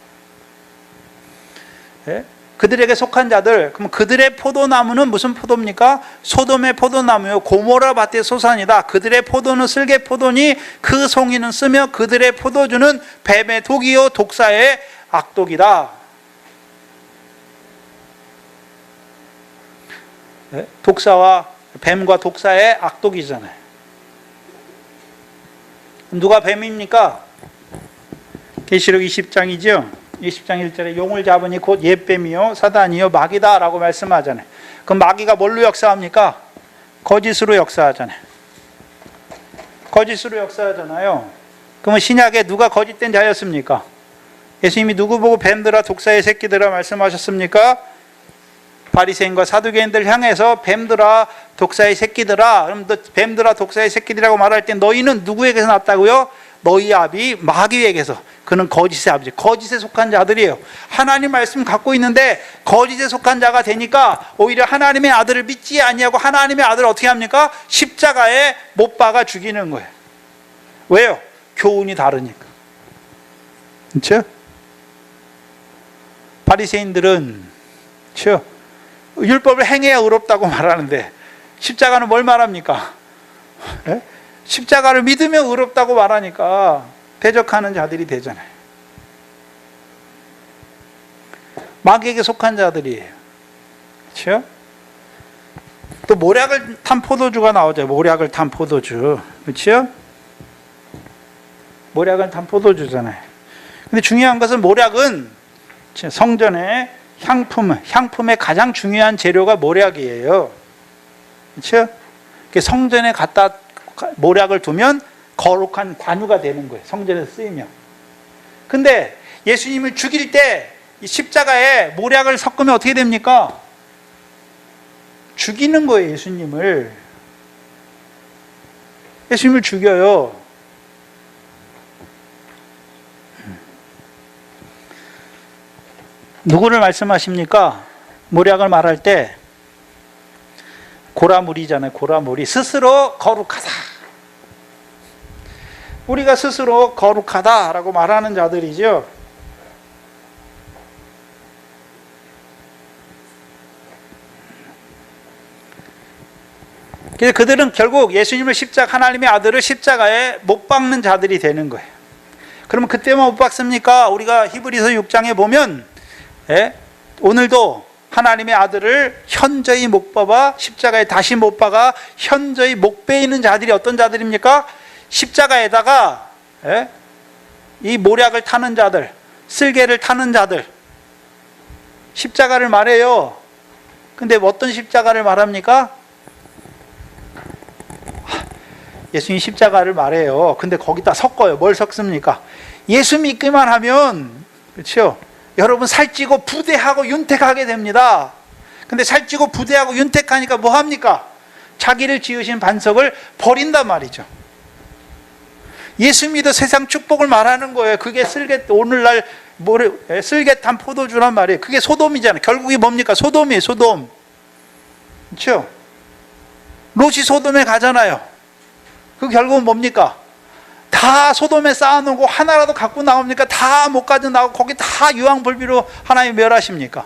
네? 그들에게 속한 자들, 그럼 그들의 포도나무는 무슨 포도입니까? 소돔의 포도나무요 고모라 밭의 소산이다. 그들의 포도는 쓸개 포도니 그 송이는 쓰며 그들의 포도주는 뱀의 독이요 독사의 악독이다. 네? 독사와 뱀과 독사의 악독이잖아요. 누가 뱀입니까? 계시록 20장이죠. 20장 1절에 용을 잡으니 곧 옛뱀이요 사단이요 마귀다 라고 말씀하잖아요. 그럼 마귀가 뭘로 역사합니까? 거짓으로 역사하잖아요. 거짓으로 역사하잖아요. 그러면 신약에 누가 거짓된 자였습니까? 예수님이 누구 보고 뱀들아 독사의 새끼들아 말씀하셨습니까? 바리새인과 사두개인들 향해서 뱀들아 독사의 새끼들아, 그럼 뱀들아 독사의 새끼들이라고 말할 때 너희는 누구에게서 났다고요? 너희 아비 마귀에게서. 그는 거짓의 아버지, 거짓에 속한 자들이에요. 하나님 말씀 갖고 있는데 거짓에 속한 자가 되니까 오히려 하나님의 아들을 믿지 아니하고 하나님의 아들을 어떻게 합니까? 십자가에 못 박아 죽이는 거예요. 왜요? 교훈이 다르니까. 그렇죠? 바리새인들은 그렇죠? 율법을 행해야 의롭다고 말하는데 십자가는 뭘 말합니까? 네? 십자가를 믿으면 의롭다고 말하니까 대적하는 자들이 되잖아요. 마귀에게 속한 자들이에요. 그렇죠? 또 모략을 탄 포도주가 나오죠. 모략을 탄 포도주. 그렇죠? 모략을 탄 포도주잖아요. 근데 중요한 것은 모략은 성전의 향품의 가장 중요한 재료가 모략이에요. 그렇죠? 성전에 갖다 모략을 두면 거룩한 관유가 되는 거예요. 성전에서 쓰이면. 근데 예수님을 죽일 때 이 십자가에 모략을 섞으면 어떻게 됩니까? 죽이는 거예요. 예수님을 죽여요. 누구를 말씀하십니까? 모략을 말할 때 고라물이잖아요. 고라물이 스스로 거룩하다. 우리가 스스로 거룩하다라고 말하는 자들이죠. 그래서 그들은 결국 예수님을 하나님의 아들을 십자가에 못 박는 자들이 되는 거예요. 그러면 그때만 못 박습니까? 우리가 히브리서 6장에 보면 오늘도 하나님의 아들을 현저히 못 박아 십자가에 다시 못 박아 현저히 못 베이는 자들이 어떤 자들입니까? 십자가에다가 이 모략을 타는 자들, 쓸개를 타는 자들, 십자가를 말해요. 근데 어떤 십자가를 말합니까? 예수님 십자가를 말해요. 근데 거기다 섞어요. 뭘 섞습니까? 예수 믿기만 하면, 그렇죠? 여러분 살찌고 부대하고 윤택하게 됩니다. 근데 살찌고 부대하고 윤택하니까 뭐 합니까? 자기를 지으신 반석을 버린단 말이죠. 예수 믿어 세상 축복을 말하는 거예요. 그게 오늘날 쓸개탄 포도주란 말이에요. 그게 소돔이잖아요. 결국이 뭡니까? 소돔이에요. 소돔. 그렇죠? 롯이 소돔에 가잖아요. 그 결국은 뭡니까? 다 소돔에 쌓아놓고 하나라도 갖고 나옵니까? 다 못 가져 나오고 거기 다 유황불비로 하나님 멸하십니까?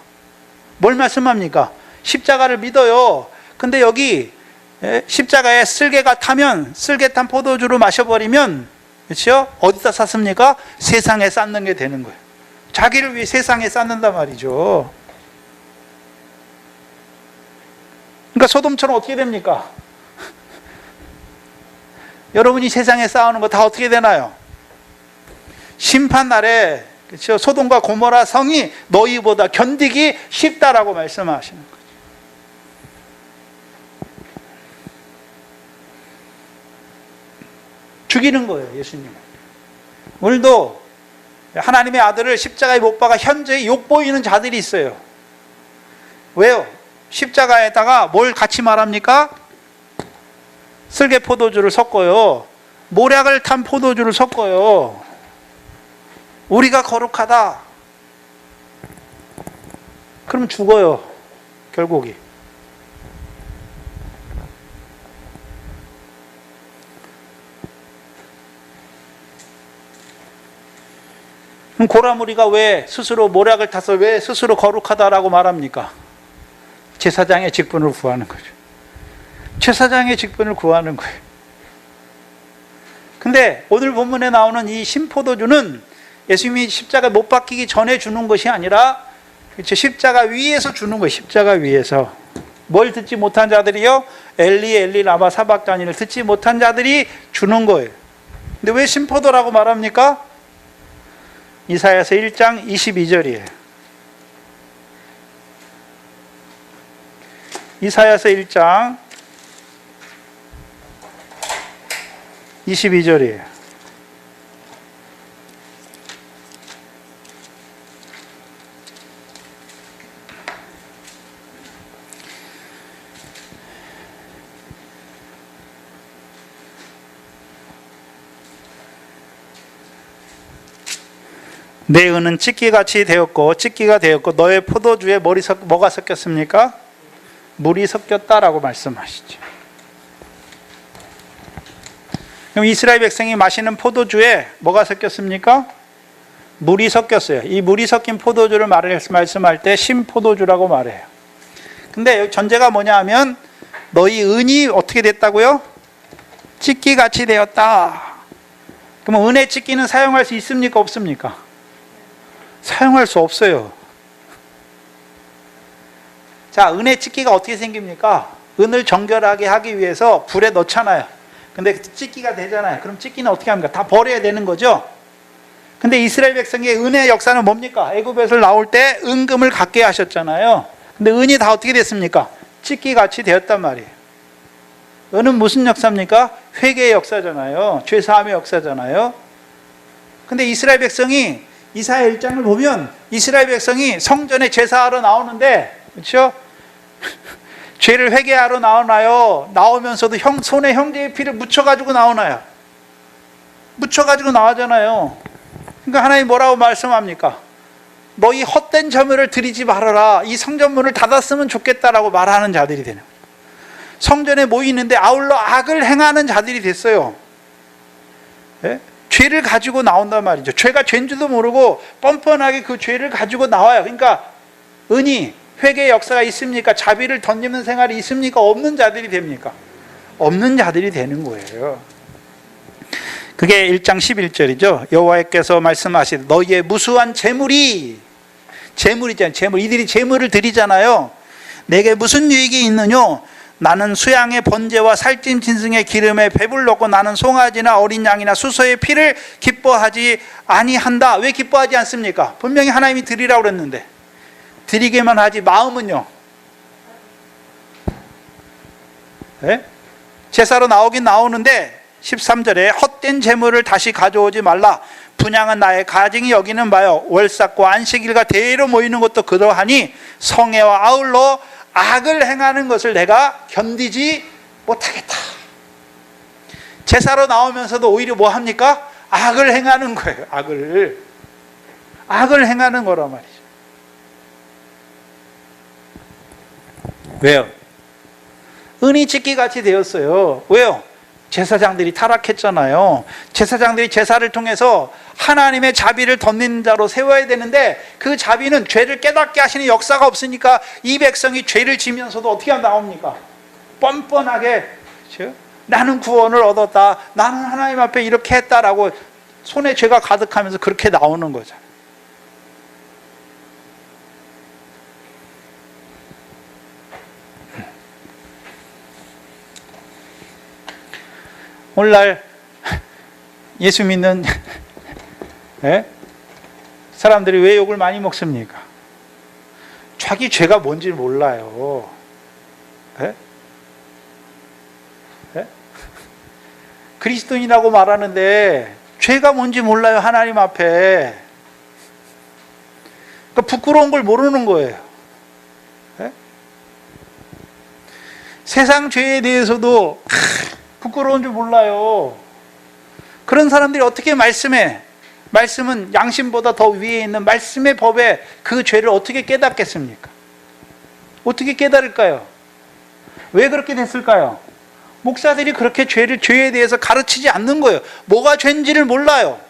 뭘 말씀합니까? 십자가를 믿어요. 근데 여기 십자가에 쓸개가 타면 쓸개탄 포도주로 마셔버리면, 그렇죠? 어디다 쌌습니까? 세상에 쌓는 게 되는 거예요. 자기를 위해 세상에 쌓는단 말이죠. 그러니까 소돔처럼 어떻게 됩니까? 여러분이 세상에 쌓아놓은 거 다 어떻게 되나요? 심판날에, 그렇죠? 소돔과 고모라 성이 너희보다 견디기 쉽다라고 말씀하시는 거죠. 죽이는 거예요, 예수님은. 오늘도 하나님의 아들을 십자가에 못 박아 현저히 욕보이는 자들이 있어요. 왜요? 십자가에다가 뭘 같이 말합니까? 쓸개 포도주를 섞어요. 모략을 탄 포도주를 섞어요. 우리가 거룩하다. 그럼 죽어요. 결국이. 그럼 고라무리가 왜 스스로 모략을 타서 왜 스스로 거룩하다라고 말합니까? 제사장의 직분을 구하는 거죠. 제사장의 직분을 구하는 거예요. 근데 오늘 본문에 나오는 이 신포도주는 예수님이 십자가 못 박히기 전에 주는 것이 아니라, 그렇죠? 십자가 위에서 주는 거예요. 십자가 위에서. 뭘 듣지 못한 자들이요? 엘리 엘리 라마 사박다니를 듣지 못한 자들이 주는 거예요. 근데 왜 신포도라고 말합니까? 이사야서 1장 22절이에요. 이사야서 1장 22절이에요. 내 은은 찢기같이 되었고 찢기가 되었고 너의 포도주에 뭐가 섞였습니까? 물이 섞였다라고 말씀하시죠. 그럼 이스라엘 백성이 마시는 포도주에 뭐가 섞였습니까? 물이 섞였어요. 이 물이 섞인 포도주를 말씀할 때 신포도주라고 말해요. 근데 여기 전제가 뭐냐 하면 너희 은이 어떻게 됐다고요? 찢기같이 되었다. 그럼 은의 찢기는 사용할 수 있습니까? 없습니까? 사용할 수 없어요. 자, 은의 찢기가 어떻게 생깁니까? 은을 정결하게 하기 위해서 불에 넣잖아요. 근데 찢기가 되잖아요. 그럼 찢기는 어떻게 합니까? 다 버려야 되는 거죠. 근데 이스라엘 백성의 은의 역사는 뭡니까? 애굽에서 나올 때 은금을 갖게 하셨잖아요. 근데 은이 다 어떻게 됐습니까? 찢기같이 되었단 말이에요. 은은 무슨 역사입니까? 회개의 역사잖아요. 죄사함의 역사잖아요. 근데 이스라엘 백성이 이사야 1장을 보면 이스라엘 백성이 성전에 제사하러 나오는데, 그렇죠? 죄를 회개하러 나오나요? 나오면서도 손에 형제의 피를 묻혀가지고 나오나요? 묻혀가지고 나오잖아요. 그러니까 하나님 뭐라고 말씀합니까? 너희 헛된 점유를 드리지 말아라. 이 성전문을 닫았으면 좋겠다라고 말하는 자들이 되는 거예요. 성전에 모이는데 아울러 악을 행하는 자들이 됐어요. 예? 죄를 가지고 나온단 말이죠. 죄가 죄인 줄도 모르고 뻔뻔하게 그 죄를 가지고 나와요. 그러니까 은희, 회개의 역사가 있습니까? 자비를 덧입는 생활이 있습니까? 없는 자들이 됩니까? 없는 자들이 되는 거예요. 그게 1장 11절이죠. 여호와께서 말씀하시되 너희의 무수한 재물이, 재물이잖아요. 재물. 이들이 재물을 드리잖아요. 내게 무슨 유익이 있느뇨? 나는 수양의 번제와 살찐 짐승의 기름에 배불렀고 나는 송아지나 어린 양이나 수소의 피를 기뻐하지 아니한다. 왜 기뻐하지 않습니까? 분명히 하나님이 드리라고 그랬는데 드리게만 하지 마음은요. 네? 제사로 나오긴 나오는데 13절에 헛된 재물을 다시 가져오지 말라. 분향은 나의 가증이 여기는 바요. 월삭과 안식일과 대회로 모이는 것도 그러하니 성회와 아울러 악을 행하는 것을 내가 견디지 못하겠다. 제사로 나오면서도 오히려 뭐 합니까? 악을 행하는 거예요. 악을 행하는 거란 말이죠. 왜요? 은이 찢기 같이 되었어요. 왜요? 제사장들이 타락했잖아요. 제사장들이 제사를 통해서 하나님의 자비를 덧는 자로 세워야 되는데 그 자비는 죄를 깨닫게 하시는 역사가 없으니까 이 백성이 죄를 지면서도 어떻게 나옵니까? 뻔뻔하게, 그렇죠? 나는 구원을 얻었다, 나는 하나님 앞에 이렇게 했다라고 손에 죄가 가득하면서 그렇게 나오는 거죠. 오늘날 예수 믿는 사람들이 왜 욕을 많이 먹습니까? 자기 죄가 뭔지 몰라요. 그리스도인이라고 말하는데 죄가 뭔지 몰라요. 하나님 앞에. 그러니까 부끄러운 걸 모르는 거예요. 세상 죄에 대해서도 부끄러운 줄 몰라요. 그런 사람들이 어떻게 말씀은 양심보다 더 위에 있는 말씀의 법에 그 죄를 어떻게 깨닫겠습니까? 어떻게 깨달을까요? 왜 그렇게 됐을까요? 목사들이 그렇게 죄에 대해서 가르치지 않는 거예요. 뭐가 죄인지를 몰라요.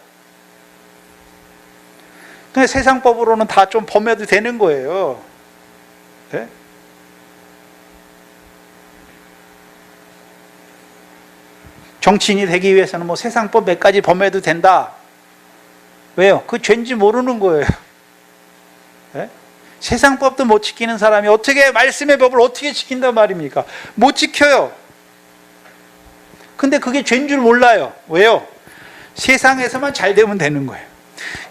그냥 세상 법으로는 다 좀 범해도 되는 거예요. 네? 정치인이 되기 위해서는 뭐 세상법 몇 가지 범해도 된다. 왜요? 그 죄인지 모르는 거예요. 네? 세상법도 못 지키는 사람이 어떻게 말씀의 법을 어떻게 지킨단 말입니까? 못 지켜요. 근데 그게 죄인 줄 몰라요. 왜요? 세상에서만 잘 되면 되는 거예요.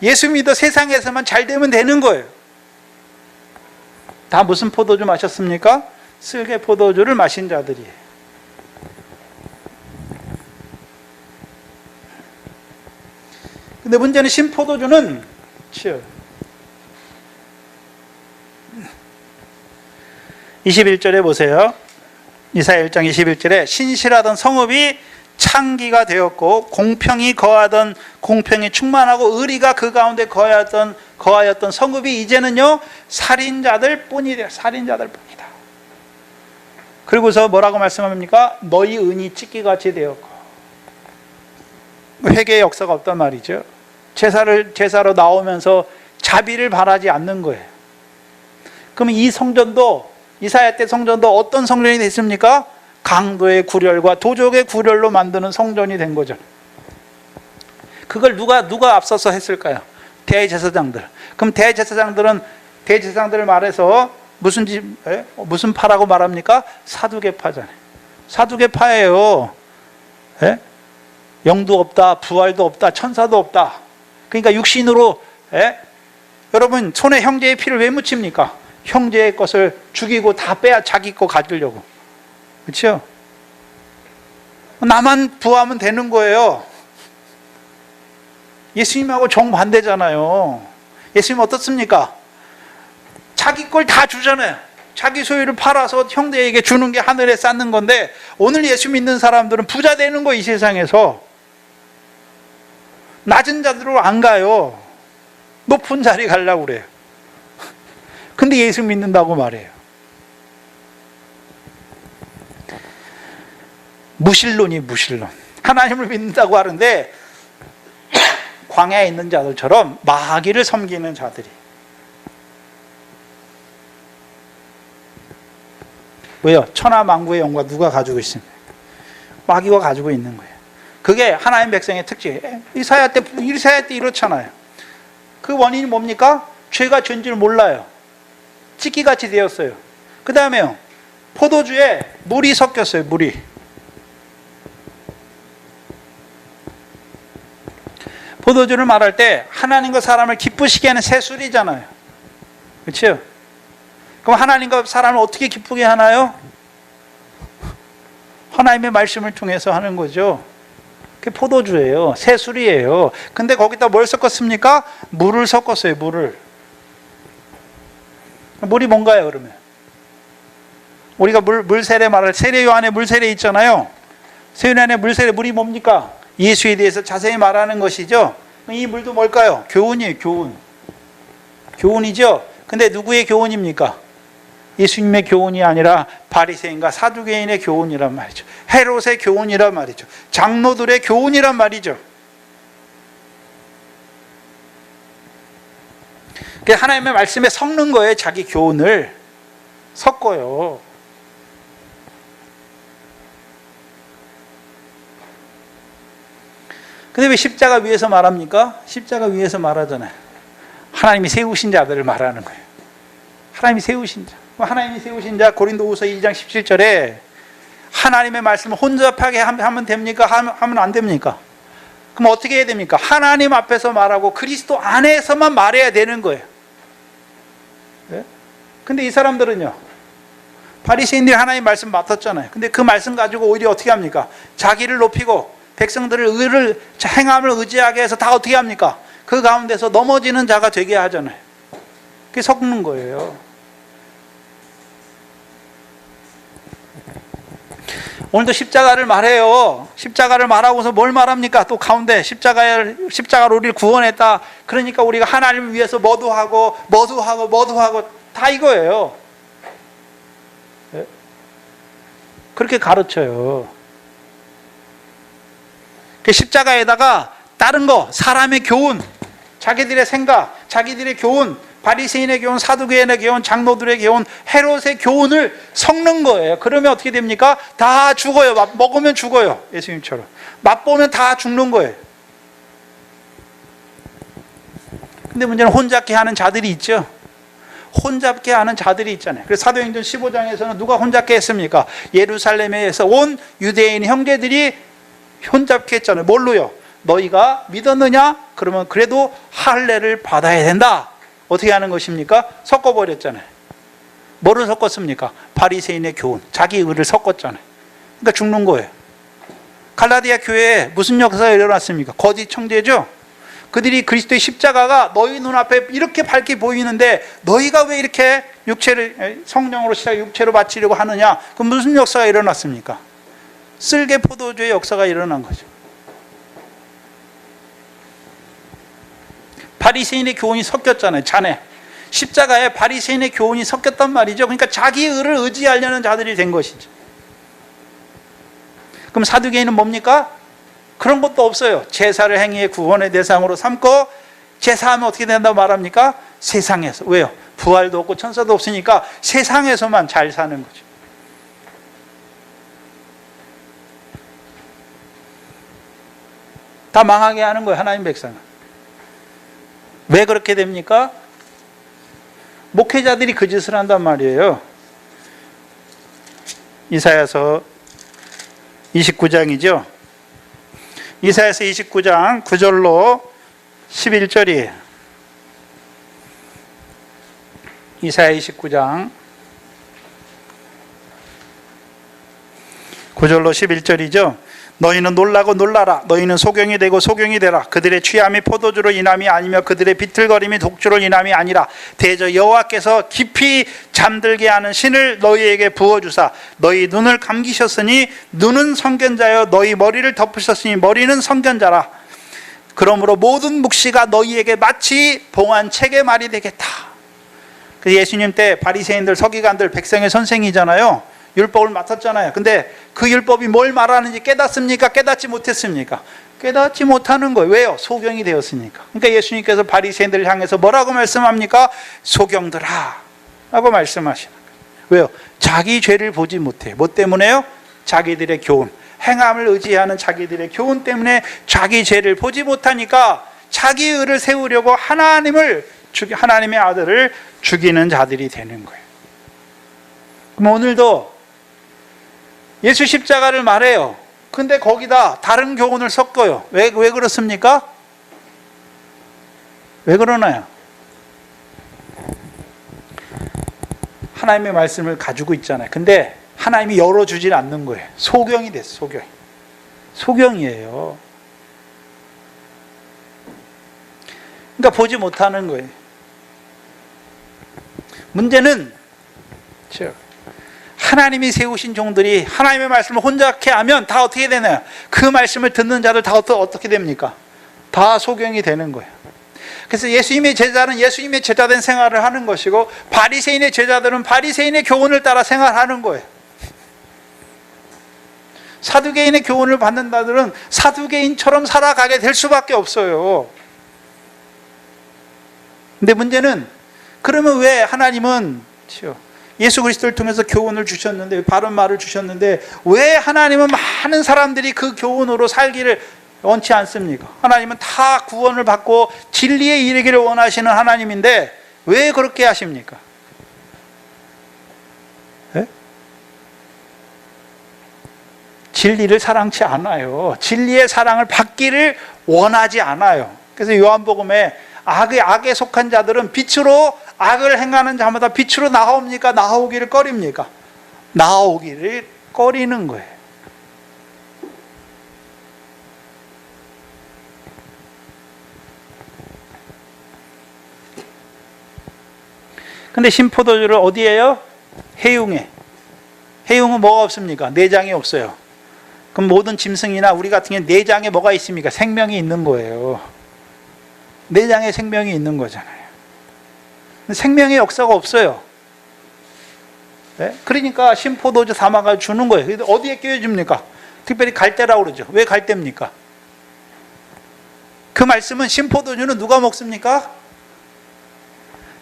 예수 믿어 세상에서만 잘 되면 되는 거예요. 다 무슨 포도주 마셨습니까? 쓸개 포도주를 마신 자들이에요. 근데 문제는 신포도주는 21절에 보세요. 이사야 1장 21절에 신실하던 성읍이 창기가 되었고 공평이 충만하고 의리가 그 가운데 거하였던 성읍이 이제는요 살인자들 뿐이다. 그리고서 뭐라고 말씀합니까? 너희 은이 찢기같이 되었고. 회개의 역사가 없단 말이죠. 제사로 나오면서 자비를 바라지 않는 거예요. 그러면 이 성전도, 이사야 때 성전도 어떤 성전이 됐습니까? 강도의 구렬과 도적의 구렬로 만드는 성전이 된 거죠. 그걸 누가 앞서서 했을까요? 대제사장들. 그럼 대제사장들을 말해서 무슨 파라고 말합니까? 사두개파잖아요. 사두개파예요. 영도 없다, 부활도 없다, 천사도 없다. 그러니까 육신으로, 여러분 손에 형제의 피를 왜 묻힙니까? 형제의 것을 죽이고 다 빼야 자기 거 가지려고. 그렇죠? 나만 부하면 되는 거예요. 예수님하고 정반대잖아요. 예수님 어떻습니까? 자기 걸 다 주잖아요. 자기 소유를 팔아서 형제에게 주는 게 하늘에 쌓는 건데, 오늘 예수 믿는 사람들은 부자 되는 거, 이 세상에서. 낮은 자들로 안 가요. 높은 자리 가려고 그래요. 근데 예수 믿는다고 말해요. 무신론이 무신론. 하나님을 믿는다고 하는데 광야에 있는 자들처럼 마귀를 섬기는 자들이. 왜요? 천하만국의 영광 누가 가지고 있습니까? 마귀가 가지고 있는 거예요. 그게 하나님 백성의 특징이에요. 이사야 때 이렇잖아요. 그 원인이 뭡니까? 죄가 죄인 줄 몰라요. 찢기같이 되었어요. 그 다음에요, 포도주에 물이 섞였어요. 물이. 포도주를 말할 때 하나님과 사람을 기쁘시게 하는 새술이잖아요. 그렇죠? 그럼 하나님과 사람을 어떻게 기쁘게 하나요? 하나님의 말씀을 통해서 하는 거죠. 그게 포도주예요. 새술이에요. 근데 거기다 뭘 섞었습니까? 물을 섞었어요. 물을. 물이 뭔가요, 그러면? 우리가 물세례 말할 세례요 안에 물세례 있잖아요. 세례 안에 물세례, 물이 뭡니까? 예수에 대해서 자세히 말하는 것이죠. 이 물도 뭘까요? 교훈이에요. 교훈. 교훈이죠. 근데 누구의 교훈입니까? 예수님의 교훈이 아니라 바리새인과 사두개인의 교훈이란 말이죠. 헤롯의 교훈이란 말이죠. 장로들의 교훈이란 말이죠. 하나님의 말씀에 섞는 거예요. 자기 교훈을 섞어요. 근데 왜 십자가 위에서 말합니까? 십자가 위에서 말하잖아요. 하나님이 세우신 자들을 말하는 거예요. 하나님이 세우신 자. 하나님이 세우신 자, 고린도후서 2장 17절에 하나님의 말씀을 혼잡하게 하면 됩니까? 하면 안 됩니까? 그럼 어떻게 해야 됩니까? 하나님 앞에서 말하고 그리스도 안에서만 말해야 되는 거예요. 네? 근데 이 사람들은요, 바리새인들이 하나님 말씀 맡았잖아요. 근데 그 말씀 가지고 오히려 어떻게 합니까? 자기를 높이고 백성들을 의를 행함을 의지하게 해서 다 어떻게 합니까? 그 가운데서 넘어지는 자가 되게 하잖아요. 그게 섞는 거예요. 오늘도 십자가를 말해요. 십자가를 말하고서 뭘 말합니까? 또 가운데 십자가로 우리를 구원했다. 그러니까 우리가 하나님을 위해서 뭐도 하고 다 이거예요. 네? 그렇게 가르쳐요. 그 십자가에다가 다른 거, 사람의 교훈, 자기들의 생각, 자기들의 교훈, 바리새인의 교훈, 사두개인의 교훈, 장로들의 교훈, 헤롯의 교훈을 섞는 거예요. 그러면 어떻게 됩니까? 다 죽어요. 먹으면 죽어요. 예수님처럼. 맛보면 다 죽는 거예요. 근데 문제는 혼잡게 하는 자들이 있죠. 혼잡게 하는 자들이 있잖아요. 그래서 사도행전 15장에서는 누가 혼잡게 했습니까? 예루살렘에서 온 유대인 형제들이 혼잡게 했잖아요. 뭘로요? 너희가 믿었느냐? 그러면 그래도 할례를 받아야 된다. 어떻게 하는 것입니까? 섞어버렸잖아요. 뭐를 섞었습니까? 바리새인의 교훈, 자기 의를 섞었잖아요. 그러니까 죽는 거예요. 갈라디아 교회에 무슨 역사가 일어났습니까? 거짓 청제죠. 그들이 그리스도의 십자가가 너희 눈앞에 이렇게 밝게 보이는데 너희가 왜 이렇게 성령으로 시작 육체로 바치려고 하느냐? 그럼 무슨 역사가 일어났습니까? 쓸개 포도주의 역사가 일어난 거죠. 바리새인의 교훈이 섞였잖아요. 자네 십자가에 바리새인의 교훈이 섞였단 말이죠. 그러니까 자기 의를 의지하려는 자들이 된 것이죠. 그럼 사두개인은 뭡니까? 그런 것도 없어요. 제사를 행위의 구원의 대상으로 삼고 제사하면 어떻게 된다고 말합니까? 세상에서. 왜요? 부활도 없고 천사도 없으니까 세상에서만 잘 사는 거죠. 다 망하게 하는 거예요. 하나님 백성은. 왜 그렇게 됩니까? 목회자들이 그 짓을 한단 말이에요. 이사야서 29장이죠. 이사야서 29장 9절로 11절이에요. 이사야 29장 9절로 11절이죠. 너희는 놀라고 놀라라. 너희는 소경이 되고 소경이 되라. 그들의 취함이 포도주로 인함이 아니며 그들의 비틀거림이 독주로 인함이 아니라 대저 여호와께서 깊이 잠들게 하는 신을 너희에게 부어주사 너희 눈을 감기셨으니 눈은 선견자여 너희 머리를 덮으셨으니 머리는 선견자라. 그러므로 모든 묵시가 너희에게 마치 봉한 책의 말이 되겠다. 그래서 예수님 때 바리새인들, 서기관들, 백성의 선생이잖아요. 율법을 맡았잖아요. 근데 그 율법이 뭘 말하는지 깨닫습니까? 깨닫지 못했습니까? 깨닫지 못하는 거예요. 왜요? 소경이 되었으니까. 그러니까 예수님께서 바리새인들을 향해서 뭐라고 말씀합니까? 소경들아 라고 말씀하시는 거예요. 왜요? 자기 죄를 보지 못해요. 뭐 때문에요? 자기들의 교훈, 행함을 의지하는 자기들의 교훈 때문에 자기 죄를 보지 못하니까 자기 의를 세우려고 하나님의 아들을 죽이는 자들이 되는 거예요. 그럼 오늘도 예수 십자가를 말해요. 근데 거기다 다른 교훈을 섞어요. 왜 그렇습니까? 왜 그러나요? 하나님의 말씀을 가지고 있잖아요. 근데 하나님이 열어주질 않는 거예요. 소경이 됐어, 소경이에요. 그러니까 보지 못하는 거예요. 문제는 하나님이 세우신 종들이 하나님의 말씀을 혼잡케 하면 다 어떻게 되나요? 그 말씀을 듣는 자들 다 어떻게 됩니까? 다 소경이 되는 거예요. 그래서 예수님의 제자는 예수님의 제자된 생활을 하는 것이고 바리새인의 제자들은 바리새인의 교훈을 따라 생활하는 거예요. 사두개인의 교훈을 받는 자들은 사두개인처럼 살아가게 될 수밖에 없어요. 근데 문제는 그러면 왜 하나님은 예수 그리스도를 통해서 교훈을 주셨는데, 바른 말을 주셨는데 왜 하나님은 많은 사람들이 그 교훈으로 살기를 원치 않습니까? 하나님은 다 구원을 받고 진리에 이르기를 원하시는 하나님인데 왜 그렇게 하십니까? 네? 진리를 사랑치 않아요. 진리의 사랑을 받기를 원하지 않아요. 그래서 요한복음에 악에 속한 자들은 빛으로 악을 행하는 자마다 빛으로 나옵니까? 나오기를 꺼립니까? 나오기를 꺼리는 거예요. 근데 신포도주를 어디에요? 해융에. 해융은 뭐가 없습니까? 내장이 없어요. 그럼 모든 짐승이나 우리 같은 경우는 내장에 뭐가 있습니까? 생명이 있는 거예요. 내장에 생명이 있는 거잖아요. 생명의 역사가 없어요. 네? 그러니까 신포도주 담아가 주는 거예요. 어디에 끼워줍니까? 특별히 갈대라고 그러죠. 왜 갈대입니까? 그 말씀은 신포도주는 누가 먹습니까?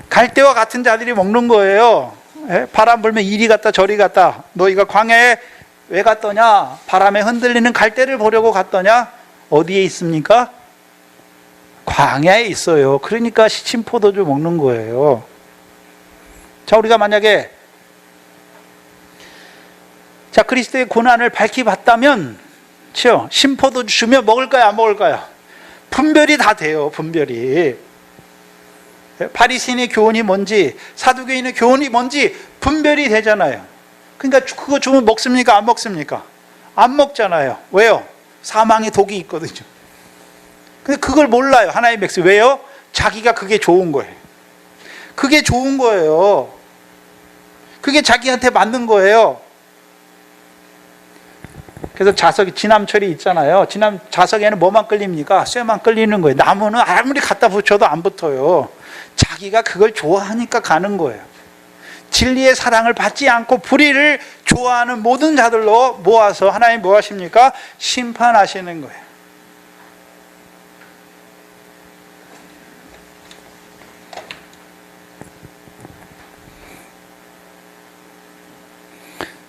갈대와 같은 자들이 먹는 거예요. 네? 바람 불면 이리 갔다 저리 갔다. 너희가 광야에 왜 갔더냐? 바람에 흔들리는 갈대를 보려고 갔더냐? 어디에 있습니까? 광야에 있어요. 그러니까 신포도주 먹는 거예요. 자, 우리가 만약에 그리스도의 고난을 밝히 봤다면 신포도주 주면 먹을까요? 안 먹을까요? 분별이 다 돼요. 분별이. 바리새인의 교훈이 뭔지 사두개인의 교훈이 뭔지 분별이 되잖아요. 그러니까 그거 주면 먹습니까? 안 먹습니까? 안 먹잖아요. 왜요? 사망의 독이 있거든요. 근데 그걸 몰라요. 하나의 백성. 왜요? 자기가 그게 좋은 거예요. 그게 좋은 거예요. 그게 자기한테 맞는 거예요. 그래서 지남철이 있잖아요. 자석에는 뭐만 끌립니까? 쇠만 끌리는 거예요. 나무는 아무리 갖다 붙여도 안 붙어요. 자기가 그걸 좋아하니까 가는 거예요. 진리의 사랑을 받지 않고 불의를 좋아하는 모든 자들로 모아서 하나님 뭐 하십니까? 심판하시는 거예요.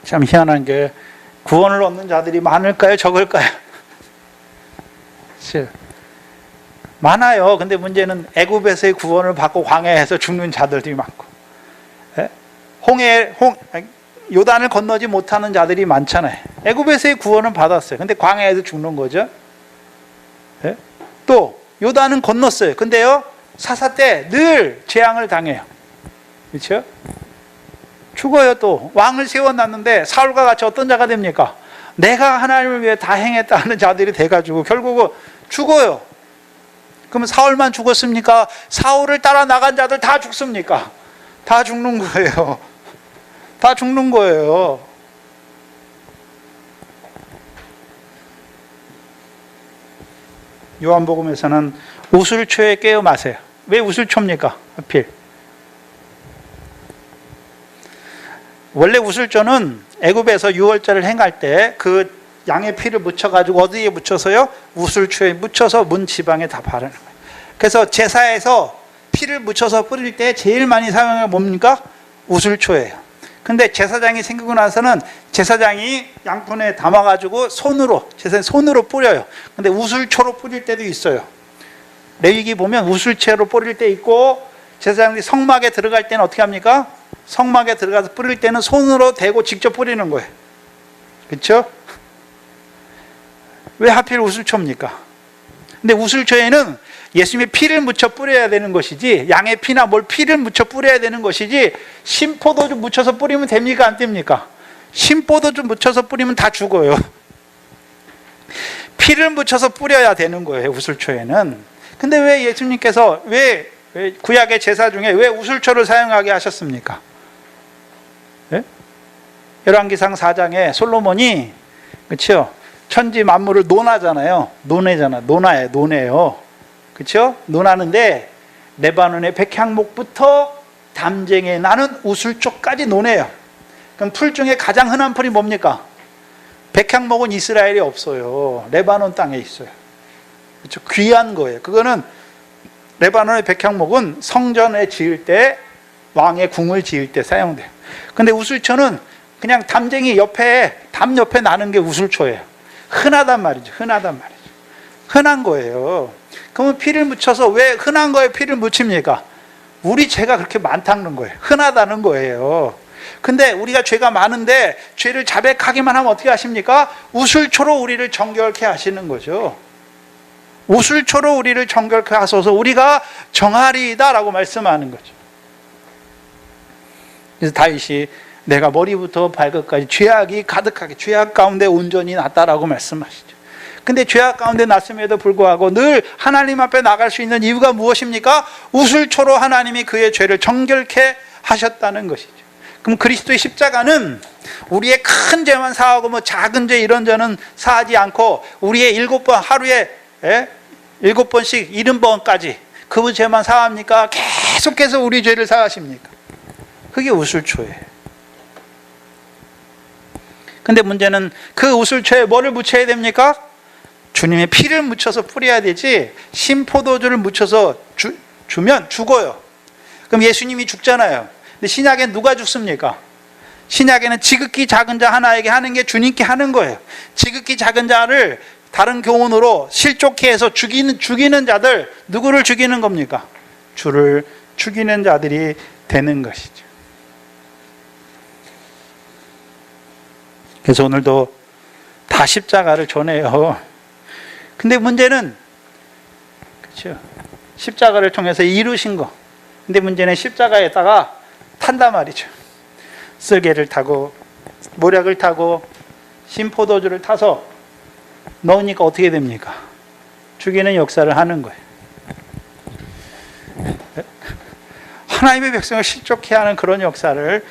참 희한한 게 구원을 얻는 자들이 많을까요? 적을까요? 많아요. 근데 문제는 애굽에서의 구원을 받고 광야에서 죽는 자들이 많고, 요단을 건너지 못하는 자들이 많잖아요. 애굽에서의 구원은 받았어요. 근데 광야에서 죽는 거죠. 또 요단은 건넜어요. 근데요 사사 때 늘 재앙을 당해요. 그렇죠? 죽어요. 또 왕을 세워놨는데 사울과 같이 어떤 자가 됩니까? 내가 하나님을 위해 다 행했다 하는 자들이 돼가지고 결국은 죽어요. 그러면 사울만 죽었습니까? 사울을 따라 나간 자들 다 죽습니까? 다 죽는 거예요. 다 죽는 거예요. 요한복음에서는 우슬초에 깨어 마세요. 왜 우슬초입니까? 하필. 원래 우슬초는 애굽에서 유월절을 행할 때 그 양의 피를 묻혀가지고 어디에 묻혀서요? 우슬초에 묻혀서 문 지방에 다 바르는 거예요. 그래서 제사에서 피를 묻혀서 뿌릴 때 제일 많이 사용하는 게 뭡니까? 우슬초예요. 근데 제사장이 생기고 나서는 제사장이 양푼에 담아가지고 손으로 뿌려요. 근데 우슬초로 뿌릴 때도 있어요. 레위기 보면 우슬초로 뿌릴 때 있고, 제사장이 성막에 들어갈 때는 어떻게 합니까? 성막에 들어가서 뿌릴 때는 손으로 대고 직접 뿌리는 거예요. 그렇죠? 왜 하필 우슬초입니까? 근데 우슬초에는 예수님의 피를 묻혀 뿌려야 되는 것이지, 양의 피나 뭘 피를 묻혀 뿌려야 되는 것이지, 신포도주 묻혀서 뿌리면 됩니까? 안 됩니까? 신포도주 묻혀서 뿌리면 다 죽어요. 피를 묻혀서 뿌려야 되는 거예요, 우슬초에는. 근데 왜 예수님께서 왜 구약의 제사 중에 왜 우슬초를 사용하게 하셨습니까? 예? 열왕기상 4장에 솔로몬이, 그렇죠? 천지 만물을 논하잖아요. 논해요. 그렇죠? 논하는데 레바논의 백향목부터 담쟁에 나는 우슬초까지 논해요. 그럼 풀 중에 가장 흔한 풀이 뭡니까? 백향목은 이스라엘에 없어요. 레바논 땅에 있어요. 그렇죠? 귀한 거예요. 그거는 레바논의 백향목은 성전에 지을 때, 왕의 궁을 지을 때 사용돼요. 근데 우슬초는 그냥 담쟁이 옆에, 담 옆에 나는 게 우슬초예요. 흔하단 말이죠. 흔한 거예요. 그러면 피를 묻혀서 왜 흔한 거에 피를 묻힙니까? 우리 죄가 그렇게 많다는 거예요. 흔하다는 거예요. 근데 우리가 죄가 많은데 죄를 자백하기만 하면 어떻게 하십니까? 우슬초로 우리를 정결케 하시는 거죠. 우슬초로 우리를 정결케 하소서 우리가 정하리이다라고 말씀하는 거죠. 그래서 다윗이 내가 머리부터 발끝까지 죄악이 가득하게, 죄악 가운데 온전히 났다라고 말씀하시죠. 근데 죄악 가운데 났음에도 불구하고 늘 하나님 앞에 나갈 수 있는 이유가 무엇입니까? 우슬초로 하나님이 그의 죄를 정결케 하셨다는 것이죠. 그럼 그리스도의 십자가는 우리의 큰 죄만 사하고 뭐 작은 죄 이런 죄는 사하지 않고 우리의 7번, 하루에 7번씩 70번까지 그 죄만 사합니까? 계속해서 우리 죄를 사하십니까? 그게 우슬초예요. 근데 문제는 그 우슬초에 뭐를 묻혀야 됩니까? 주님의 피를 묻혀서 뿌려야 되지, 신포도주를 묻혀서 주면 죽어요. 그럼 예수님이 죽잖아요. 근데 신약엔 누가 죽습니까? 신약에는 지극히 작은 자 하나에게 하는 게 주님께 하는 거예요. 지극히 작은 자를 다른 교훈으로 실족해 해서 죽이는 자들, 누구를 죽이는 겁니까? 주를 죽이는 자들이 되는 것이죠. 그래서 오늘도 다 십자가를 전해요. 근데 문제는, 그렇죠? 십자가를 통해서 이루신 거. 근데 문제는 십자가에다가 탄단 말이죠. 쓸개를 타고 모략을 타고 신포도주를 타서 넣으니까 어떻게 됩니까? 죽이는 역사를 하는 거예요. 하나님의 백성을 실족해 하는 그런 역사를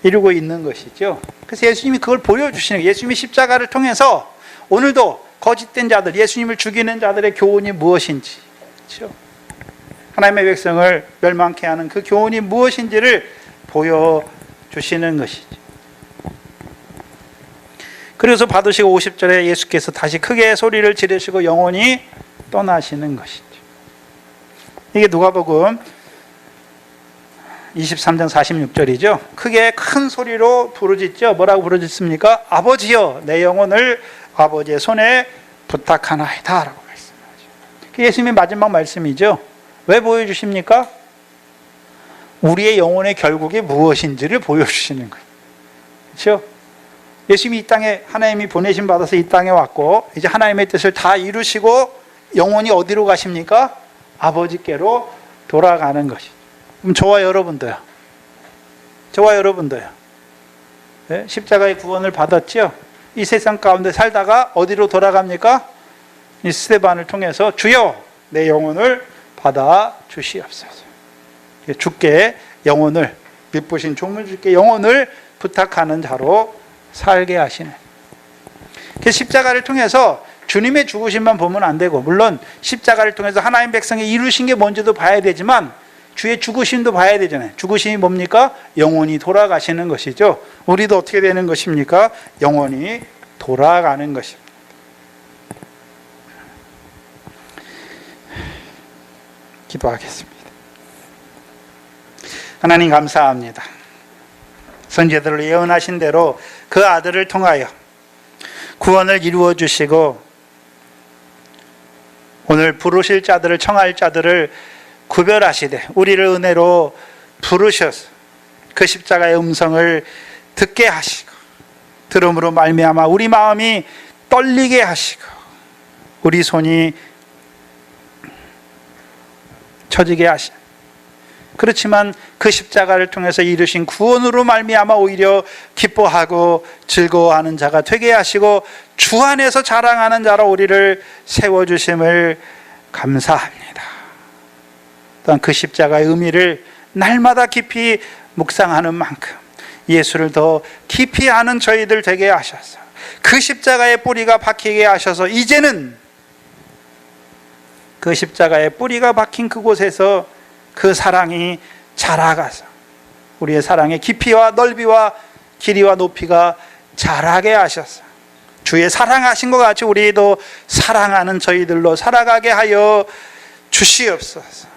이루고 있는 것이죠. 그래서 예수님이 그걸 보여주시는 거예요. 예수님이 십자가를 통해서 오늘도 거짓된 자들, 예수님을 죽이는 자들의 교훈이 무엇인지, 그렇죠? 하나님의 백성을 멸망케 하는 그 교훈이 무엇인지를 보여주시는 것이죠. 그래서 받으시고 50절에 예수께서 다시 크게 소리를 지르시고 영원히 떠나시는 것이죠. 이게 누가복음 23장 46절이죠. 크게 큰 소리로 부르짖죠. 뭐라고 부르짖습니까? 아버지여, 내 영혼을 아버지의 손에 부탁하나이다 라고 말씀하죠. 예수님의 마지막 말씀이죠. 왜 보여주십니까? 우리의 영혼의 결국이 무엇인지를 보여주시는 거예요. 그렇죠? 예수님이 이 땅에, 하나님이 보내심 받아서 이 땅에 왔고 이제 하나님의 뜻을 다 이루시고 영혼이 어디로 가십니까? 아버지께로 돌아가는 것이죠. 그럼 저와 여러분도요. 네? 십자가의 구원을 받았죠? 이 세상 가운데 살다가 어디로 돌아갑니까? 이 스데반을 통해서 주여 내 영혼을 받아 주시옵소서. 주께 영혼을, 빛부신 종을 주께 영혼을 부탁하는 자로 살게 하시는. 십자가를 통해서 주님의 죽으심만 보면 안 되고, 물론 십자가를 통해서 하나님 백성이 이루신 게 뭔지도 봐야 되지만 주의 죽으심도 봐야 되잖아요. 죽으심이 뭡니까? 영혼이 돌아가시는 것이죠. 우리도 어떻게 되는 것입니까? 영혼이 돌아가는 것입니다. 기도하겠습니다. 하나님 감사합니다. 선지자들을 예언하신 대로 그 아들을 통하여 구원을 이루어 주시고 오늘 부르실 자들을, 청할 자들을 구별하시되 우리를 은혜로 부르셔서 그 십자가의 음성을 듣게 하시고 들음으로 말미암아 우리 마음이 떨리게 하시고 우리 손이 처지게 하시. 그렇지만 그 십자가를 통해서 이루신 구원으로 말미암아 오히려 기뻐하고 즐거워하는 자가 되게 하시고 주 안에서 자랑하는 자로 우리를 세워주심을 감사합니다. 또한 그 십자가의 의미를 날마다 깊이 묵상하는 만큼 예수를 더 깊이 아는 저희들 되게 하셔서 그 십자가의 뿌리가 박히게 하셔서 이제는 그 십자가의 뿌리가 박힌 그곳에서 그 사랑이 자라가서 우리의 사랑의 깊이와 넓이와 길이와 높이가 자라게 하셔서 주의 사랑하신 것 같이 우리도 사랑하는 저희들로 살아가게 하여 주시옵소서.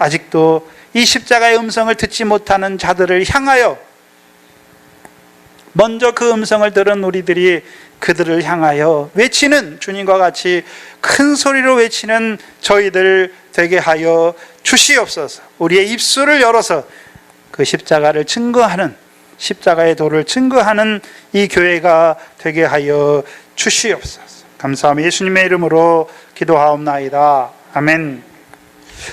아직도 이 십자가의 음성을 듣지 못하는 자들을 향하여 먼저 그 음성을 들은 우리들이 그들을 향하여 외치는, 주님과 같이 큰 소리로 외치는 저희들 되게 하여 주시옵소서. 우리의 입술을 열어서 그 십자가를 증거하는, 십자가의 도를 증거하는 이 교회가 되게 하여 주시옵소서. 감사하며 예수님의 이름으로 기도하옵나이다. 아멘.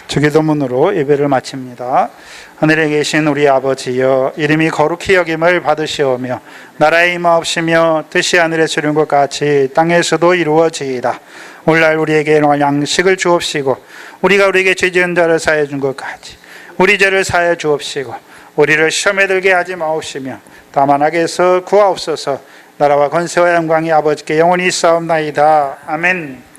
주기도문으로 예배를 마칩니다. 하늘에 계신 우리 아버지여, 이름이 거룩히 여김을 받으시오며 나라의 임하옵시며 뜻이 하늘에서 이룬 것 같이 땅에서도 이루어지이다. 오늘날 우리에게 일용할 양식을 주옵시고 우리가 우리에게 죄 지은 자를 사하여 준 것 같이 우리 죄를 사하여 주옵시고 우리를 시험에 들게 하지 마옵시며 다만 악에서 구하옵소서. 나라와 권세와 영광이 아버지께 영원히 있사옵나이다. 아멘.